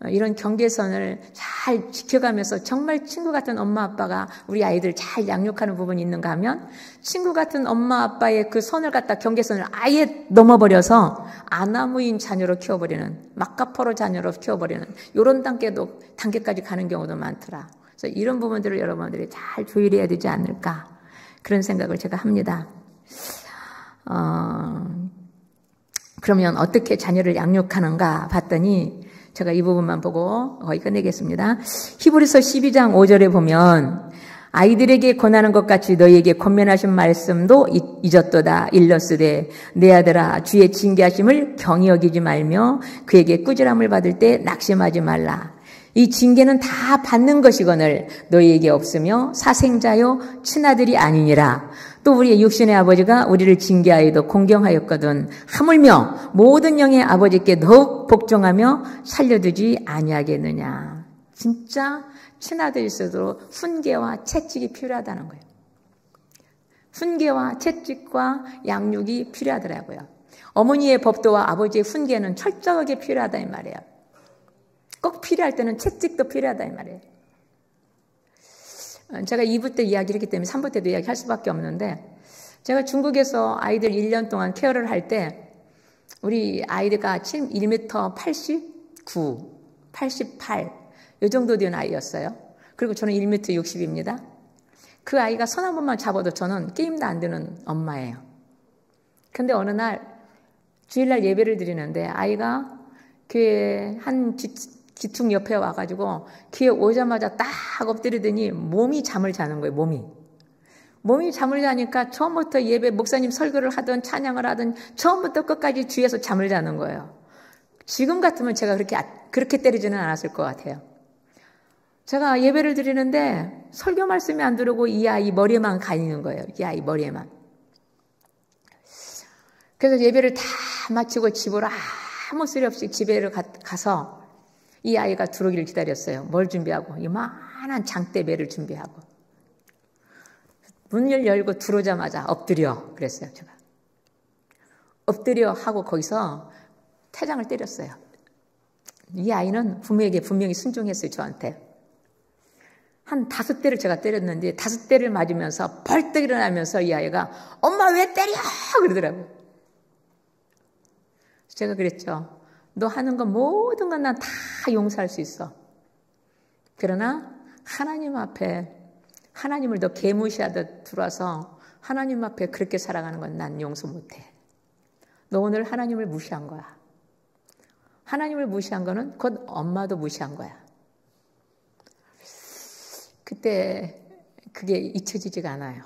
이런 경계선을 잘 지켜가면서 정말 친구 같은 엄마 아빠가 우리 아이들 잘 양육하는 부분이 있는가 하면 친구 같은 엄마 아빠의 그 선을 갖다 경계선을 아예 넘어버려서 아나무인 자녀로 키워버리는 막가포로 자녀로 키워버리는 이런 단계까지 가는 경우도 많더라. 그래서 이런 부분들을 여러분들이 잘 조율해야 되지 않을까 그런 생각을 제가 합니다. 그러면 어떻게 자녀를 양육하는가 봤더니 제가 이 부분만 보고 거의 끝내겠습니다. 히브리서 12장 5절에 보면 아이들에게 권하는 것 같이 너희에게 권면하신 말씀도 잊었도다. 일러스되 내 아들아 주의 징계하심을 경히 여기지 말며 그에게 꾸지람을 받을 때 낙심하지 말라. 이 징계는 다 받는 것이거늘 너희에게 없으며 사생자요 친아들이 아니니라. 또 우리의 육신의 아버지가 우리를 징계하여도 공경하였거든 하물며 모든 영의 아버지께 더욱 복종하며 살려두지 아니하겠느냐. 진짜 친아들일수록 훈계와 채찍이 필요하다는 거예요. 훈계와 채찍과 양육이 필요하더라고요. 어머니의 법도와 아버지의 훈계는 철저하게 필요하다 이 말이에요. 꼭 필요할 때는 채찍도 필요하다 이 말이에요. 제가 2부 때 이야기를 했기 때문에 3부 때도 이야기할 수밖에 없는데 제가 중국에서 아이들 1년 동안 케어를 할 때 우리 아이가 1m 89, 88 이 정도 된 아이였어요. 그리고 저는 1m 60입니다. 그 아이가 손 한 번만 잡아도 저는 게임도 안 되는 엄마예요. 근데 어느 날 주일날 예배를 드리는데 아이가 교회 한 기퉁 옆에 와가지고 귀에 오자마자 딱 엎드리더니 몸이 잠을 자는 거예요. 몸이 잠을 자니까 처음부터 예배 목사님 설교를 하든 찬양을 하든 처음부터 끝까지 뒤에서 잠을 자는 거예요. 지금 같으면 제가 그렇게 때리지는 않았을 것 같아요. 제가 예배를 드리는데 설교 말씀이 안 들어오고 이 아이 머리에만 가 있는 거예요. 이 아이 머리에만. 그래서 예배를 다 마치고 집으로 아무 소리 없이 집에를 가서 이 아이가 들어오기를 기다렸어요. 뭘 준비하고? 이만한 장대배를 준비하고. 문을 열고 들어오자마자 엎드려 그랬어요. 제가. 엎드려 하고 거기서 태장을 때렸어요. 이 아이는 부모에게 분명히 순종했어요. 저한테. 한 5대를 제가 때렸는데 5대를 맞으면서 벌떡 일어나면서 이 아이가 엄마 왜 때려? 그러더라고요. 제가 그랬죠. 너 하는 거 모든 건 난 다 용서할 수 있어. 그러나 하나님 앞에 하나님을 너 개무시하듯 들어와서 하나님 앞에 그렇게 살아가는 건 난 용서 못해. 너 오늘 하나님을 무시한 거야. 하나님을 무시한 거는 곧 엄마도 무시한 거야. 그때 그게 잊혀지지가 않아요.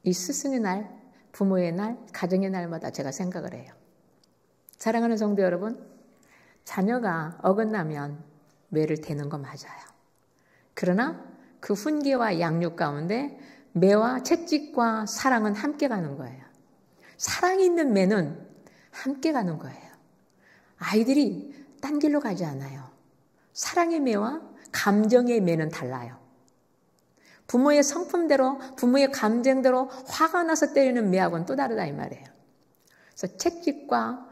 이 스승의 날, 부모의 날, 가정의 날마다 제가 생각을 해요. 사랑하는 성도 여러분, 자녀가 어긋나면 매를 대는 거 맞아요. 그러나 그 훈계와 양육 가운데 매와 채찍과 사랑은 함께 가는 거예요. 사랑이 있는 매는 함께 가는 거예요. 아이들이 딴 길로 가지 않아요. 사랑의 매와 감정의 매는 달라요. 부모의 성품대로, 부모의 감정대로 화가 나서 때리는 매하고는 또 다르다 이 말이에요. 그래서 채찍과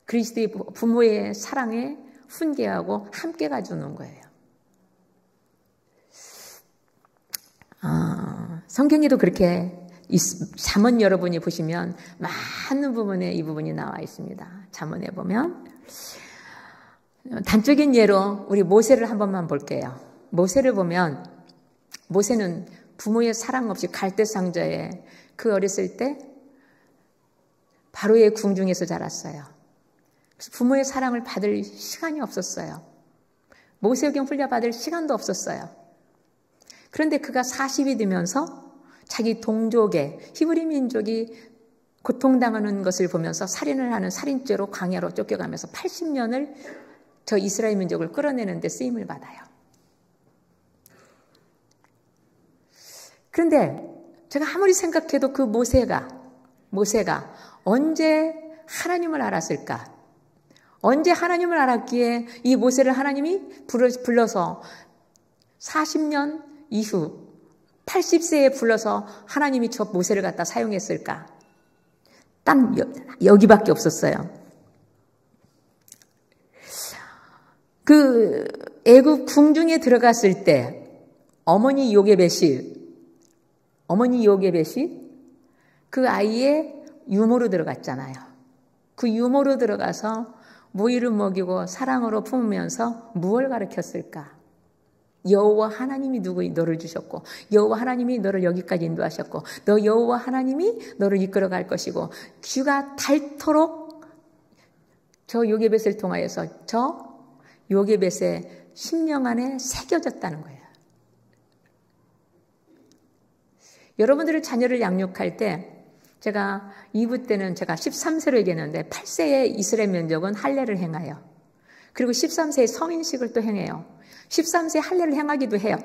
그리스도의 부모의 사랑에 훈계하고 함께 가주는 거예요. 성경에도 그렇게 잠언 여러분이 보시면 많은 부분에 이 부분이 나와 있습니다. 잠언에 보면 단적인 예로 우리 모세를 한 번만 볼게요. 모세를 보면 모세는 부모의 사랑 없이 갈대상자에 그 어렸을 때 바로의 궁중에서 자랐어요. 그래서 부모의 사랑을 받을 시간이 없었어요. 모세오경 훈련받을 시간도 없었어요. 그런데 그가 40이 되면서 자기 동족의 히브리 민족이 고통당하는 것을 보면서 살인을 하는 살인죄로 광야로 쫓겨가면서 80년을 저 이스라엘 민족을 끌어내는 데 쓰임을 받아요. 그런데 제가 아무리 생각해도 그 모세가 언제 하나님을 알았을까? 언제 하나님을 알았기에 이 모세를 하나님이 불러서 40년 이후 80세에 불러서 하나님이 저 모세를 갖다 사용했을까? 딱 여기밖에 없었어요. 그 애굽 궁중에 들어갔을 때 어머니 요게벳이 그 아이의 유모로 들어갔잖아요. 그 유모로 들어가서 모이를 먹이고 사랑으로 품으면서 무엇을 가르쳤을까? 여호와 하나님이 너를 주셨고 여호와 하나님이 너를 여기까지 인도하셨고 너 여호와 하나님이 너를 이끌어갈 것이고 귀가 닳도록 저 요게벳을 통하여서 저 요게벳의 심령 안에 새겨졌다는 거예요. 여러분들의 자녀를 양육할 때 제가 2부 때는 제가 13세로 얘기했는데 8세의 이스라엘 민족은 할례를 행해요. 그리고 13세의 성인식을 또 행해요. 13세 할례를 행하기도 해요.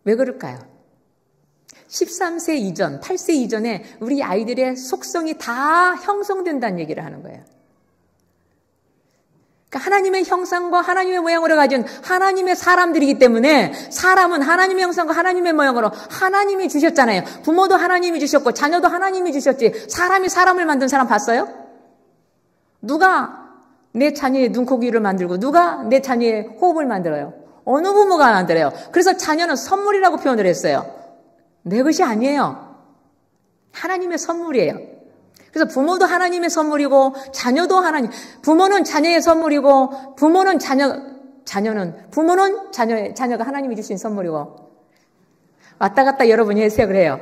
왜 그럴까요? 13세 이전, 8세 이전에 우리 아이들의 속성이 다 형성된다는 얘기를 하는 거예요. 그러니까 하나님의 형상과 하나님의 모양으로 가진 하나님의 사람들이기 때문에 사람은 하나님의 형상과 하나님의 모양으로 하나님이 주셨잖아요. 부모도 하나님이 주셨고 자녀도 하나님이 주셨지. 사람이 사람을 만든 사람 봤어요? 누가 내 자녀의 눈코귀를 만들고 누가 내 자녀의 호흡을 만들어요? 어느 부모가 만들어요? 그래서 자녀는 선물이라고 표현을 했어요. 내 것이 아니에요. 하나님의 선물이에요. 그래서 부모도 하나님의 선물이고 자녀도 하나님, 부모는 자녀의 선물이고 부모는 자녀가 하나님이 주신 선물이고 왔다 갔다 여러분이 해석을 해요.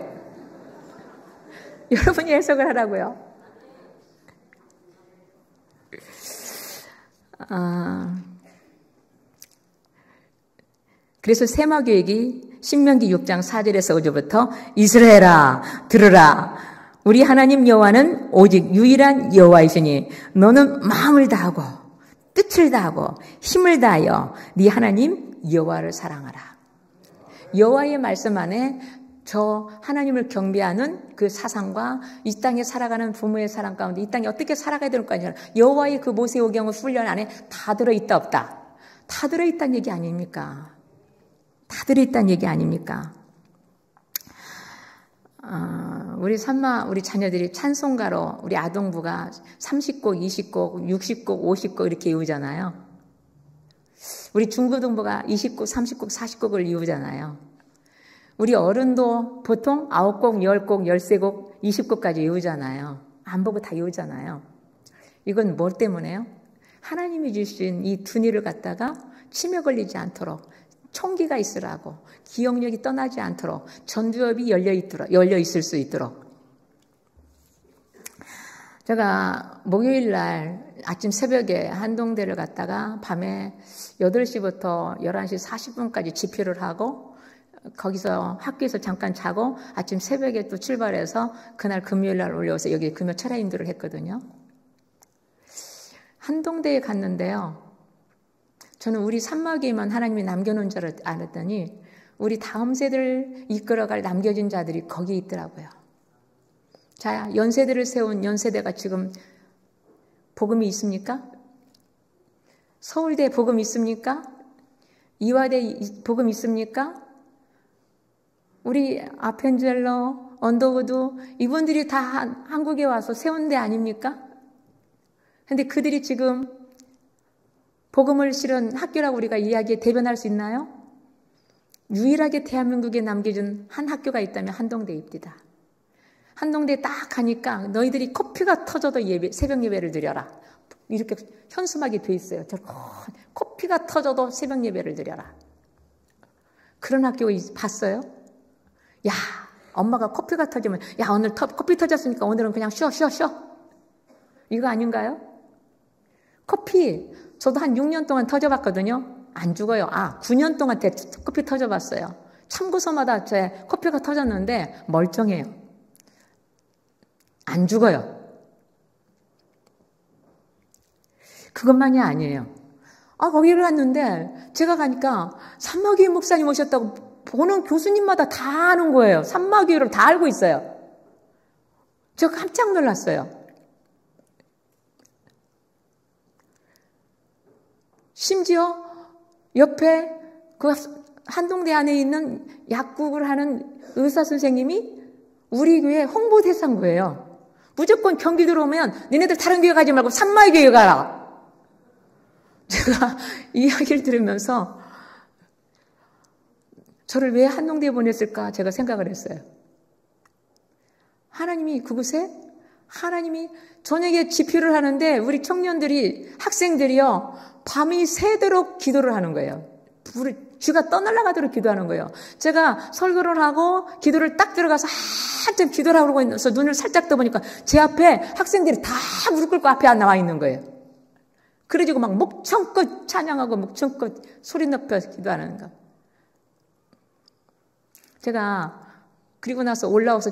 여러분이 해석을 하라고요. 그래서 세마교육이 신명기 6장 4절에서 5절부터 이스라엘아 들으라 우리 하나님 여호와는 오직 유일한 여호와이시니 너는 마음을 다하고 뜻을 다하고 힘을 다하여 네 하나님 여호와를 사랑하라. 여호와의 말씀 안에 저 하나님을 경배하는 그 사상과 이 땅에 살아가는 부모의 사랑 가운데 이 땅에 어떻게 살아가야 될까 여호와의 그 모세오경의 훈련 안에 다 들어있다 없다? 다 들어있다는 얘기 아닙니까? 다 들어있다는 얘기 아닙니까? 우리 자녀들이 찬송가로 우리 아동부가 30곡, 20곡, 60곡, 50곡 이렇게 이루잖아요. 우리 중고등부가 20곡, 30곡, 40곡을 이루잖아요. 우리 어른도 보통 9곡, 10곡, 13곡, 20곡까지 이루잖아요. 안 보고 다 이루잖아요. 이건 뭐 때문에요? 하나님이 주신 이 두뇌를 갖다가 치매 걸리지 않도록, 총기가 있으라고, 기억력이 떠나지 않도록, 전두엽이 열려 있을 수 있도록. 제가 목요일 날 아침 새벽에 한동대를 갔다가 밤에 8시부터 11시 40분까지 집회를 하고, 거기서 학교에서 잠깐 자고 아침 새벽에 또 출발해서 그날 금요일 날 올려서 여기 금요 철야 인도를 했거든요. 한동대에 갔는데요. 저는 우리 산마교에만 하나님이 남겨놓은 줄 알았더니 우리 다음 세대를 이끌어갈 남겨진 자들이 거기 있더라고요. 자, 연세대를 세운 연세대가 지금 복음이 있습니까? 서울대 복음 있습니까? 이화대 복음 있습니까? 우리 아펜젤러, 언더우드 이분들이 다 한국에 와서 세운 데 아닙니까? 근데 그들이 지금 복음을 실은 학교라고 우리가 이야기에 대변할 수 있나요? 유일하게 대한민국에 남겨준 한 학교가 있다면 한동대입니다. 한동대에 딱 가니까 너희들이 코피가 터져도 새벽 예배를 드려라. 이렇게 현수막이 돼 있어요. 코피가 터져도 새벽 예배를 드려라. 그런 학교 봤어요? 야, 엄마가 코피가 터지면 야, 오늘 코피 터졌으니까 오늘은 그냥 쉬어. 이거 아닌가요? 코피 저도 한 6년 동안 터져봤거든요. 안 죽어요. 9년 동안 코피 터져봤어요. 참고서마다 제 코피가 터졌는데 멀쩡해요. 안 죽어요. 그것만이 아니에요. 거기를 갔는데 제가 가니까 산마교회 목사님 오셨다고 보는 교수님마다 다 아는 거예요. 산마교회를 다 알고 있어요. 저 깜짝 놀랐어요. 심지어 옆에 그 한동대 안에 있는 약국을 하는 의사 선생님이 우리 교회 홍보대상부예요. 무조건 경기 들어오면 니네들 다른 교회 가지 말고 산마교회 가라. 제가 이야기를 들으면서 저를 왜 한동대에 보냈을까 제가 생각을 했어요. 하나님이 그곳에 하나님이 저녁에 집회를 하는데 우리 청년들이 학생들이요 밤이 새도록 기도를 하는 거예요. 쥐가 떠날아가도록 기도하는 거예요. 제가 설교를 하고 기도를 딱 들어가서 한참 기도를 하고 있어서 눈을 살짝 떠보니까 제 앞에 학생들이 다 무릎 꿇고 앞에 안 나와 있는 거예요. 그래가지고 막 목청껏 찬양하고 목청껏 소리 높여서 기도하는 거. 제가 그리고 나서 올라와서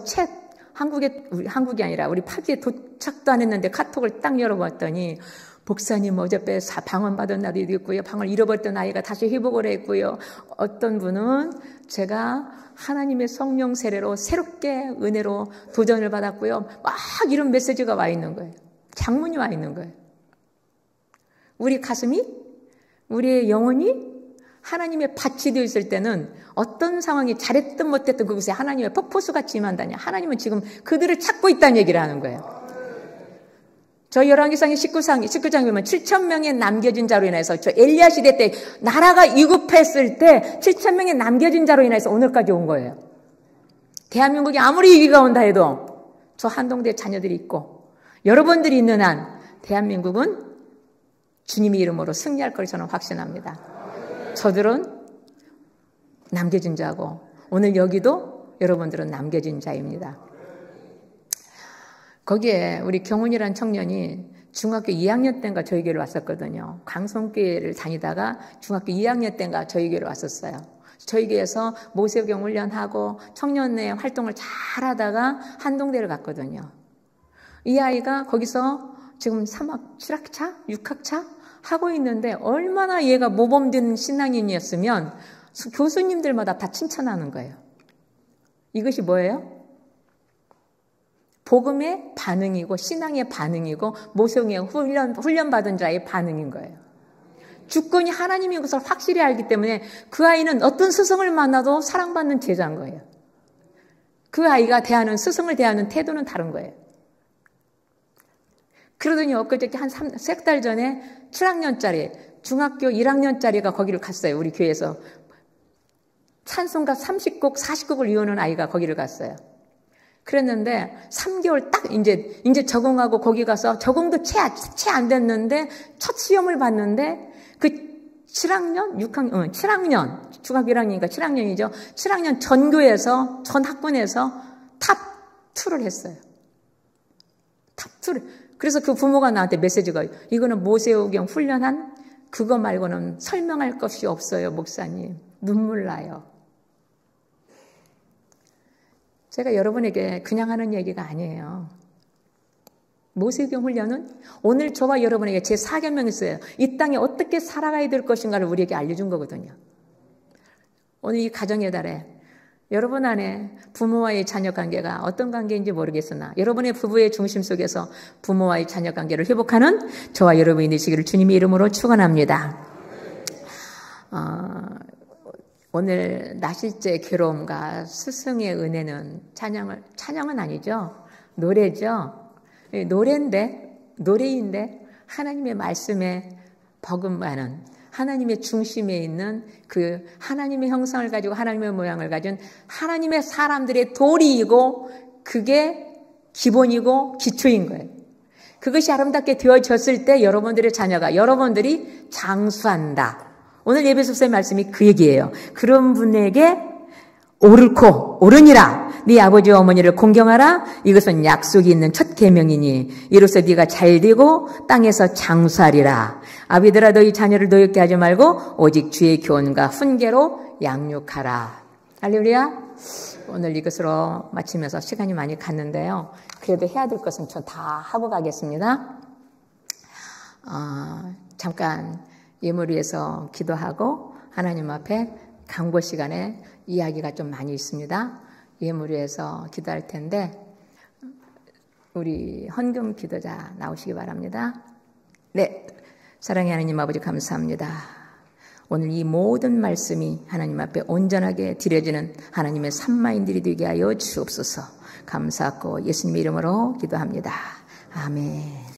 한국이 아니라 우리 파주에 도착도 안 했는데 카톡을 딱 열어봤더니 목사님 어저께 방언받은 날이 있고요. 방을 잃어버렸던 아이가 다시 회복을 했고요. 어떤 분은 제가 하나님의 성령 세례로 새롭게 은혜로 도전을 받았고요. 막 이런 메시지가 와 있는 거예요. 장문이 와 있는 거예요. 우리 가슴이 우리의 영혼이 하나님의 밭이 되어 있을 때는 어떤 상황이 잘했든 못했든 그곳에 하나님의 폭포수같이 임한다냐. 하나님은 지금 그들을 찾고 있다는 얘기를 하는 거예요. 저 열왕기상의 19장에 보면 7,000명의 남겨진 자로 인해서 저 엘리야 시대 때 나라가 위급했을 때 7,000명의 남겨진 자로 인해서 오늘까지 온 거예요. 대한민국이 아무리 위기가 온다 해도 저 한동대 자녀들이 있고 여러분들이 있는 한 대한민국은 주님의 이름으로 승리할 걸 저는 확신합니다. 저들은 남겨진 자고 오늘 여기도 여러분들은 남겨진 자입니다. 거기에 우리 경훈이라는 청년이 중학교 2학년 때인가 저희 교회를 왔었거든요. 강성교회를 다니다가 중학교 2학년 때인가 저희 교회를 왔었어요. 저희 교회에서 모세경 훈련하고 청년회 활동을 잘 하다가 한동대를 갔거든요. 이 아이가 거기서 지금 7학차? 6학차? 하고 있는데 얼마나 얘가 모범된 신앙인이었으면 교수님들마다 다 칭찬하는 거예요. 이것이 뭐예요? 복음의 반응이고 신앙의 반응이고 모성의 훈련받은 자의 반응인 거예요. 주권이 하나님인 것을 확실히 알기 때문에 그 아이는 어떤 스승을 만나도 사랑받는 제자인 거예요. 그 아이가 스승을 대하는 태도는 다른 거예요. 그러더니 엊그저께 한 3달 전에 7학년짜리, 중학교 1학년짜리가 거기를 갔어요. 우리 교회에서. 찬송가 30곡, 40곡을 외우는 아이가 거기를 갔어요. 그랬는데 3개월 딱 이제 적응하고 거기 가서 적응도 채 안 됐는데 첫 시험을 봤는데 그 7학년, 중학교 1학년이니까 7학년이죠. 7학년 전교에서, 전 학군에서 탑2를 했어요. 탑2를. 그래서 그 부모가 나한테 메시지가, 이거는 모세오경 훈련한 그거 말고는 설명할 것이 없어요, 목사님. 눈물 나요. 제가 여러분에게 그냥 하는 얘기가 아니에요. 모세오경 훈련은 오늘 저와 여러분에게 제 4계명이 있어요. 이 땅에 어떻게 살아가야 될 것인가를 우리에게 알려준 거거든요. 오늘 이 가정의 달에 여러분 안에 부모와의 자녀 관계가 어떤 관계인지 모르겠으나 여러분의 부부의 중심 속에서 부모와의 자녀 관계를 회복하는 저와 여러분이 되시기를 주님의 이름으로 축원합니다. 오늘 나실제 괴로움과 스승의 은혜는 찬양은 아니죠. 노래죠. 노래인데 하나님의 말씀에 버금가는 하나님의 중심에 있는 그 하나님의 형상을 가지고 하나님의 모양을 가진 하나님의 사람들의 도리이고 그게 기본이고 기초인 거예요. 그것이 아름답게 되어졌을 때 여러분들의 자녀가 여러분들이 장수한다. 오늘 예배소서의 말씀이 그 얘기예요. 그런 분에게 옳으니라. 네 아버지와 어머니를 공경하라. 이것은 약속이 있는 첫 계명이니 이로써 네가 잘되고 땅에서 장수하리라. 아비들아 너희 자녀를 노엽게 하지 말고 오직 주의 교훈과 훈계로 양육하라. 할렐루야. 오늘 이것으로 마치면서 시간이 많이 갔는데요. 그래도 해야 될 것은 저 다 하고 가겠습니다. 잠깐 예물 위해서 기도하고 하나님 앞에 강고 시간에 이야기가 좀 많이 있습니다. 예물 위해서 기도할 텐데 우리 헌금 기도자 나오시기 바랍니다. 네, 사랑의 하나님 아버지 감사합니다. 오늘 이 모든 말씀이 하나님 앞에 온전하게 드려지는 하나님의 산마인들이 되게 하여 주옵소서. 감사하고 예수님의 이름으로 기도합니다. 아멘.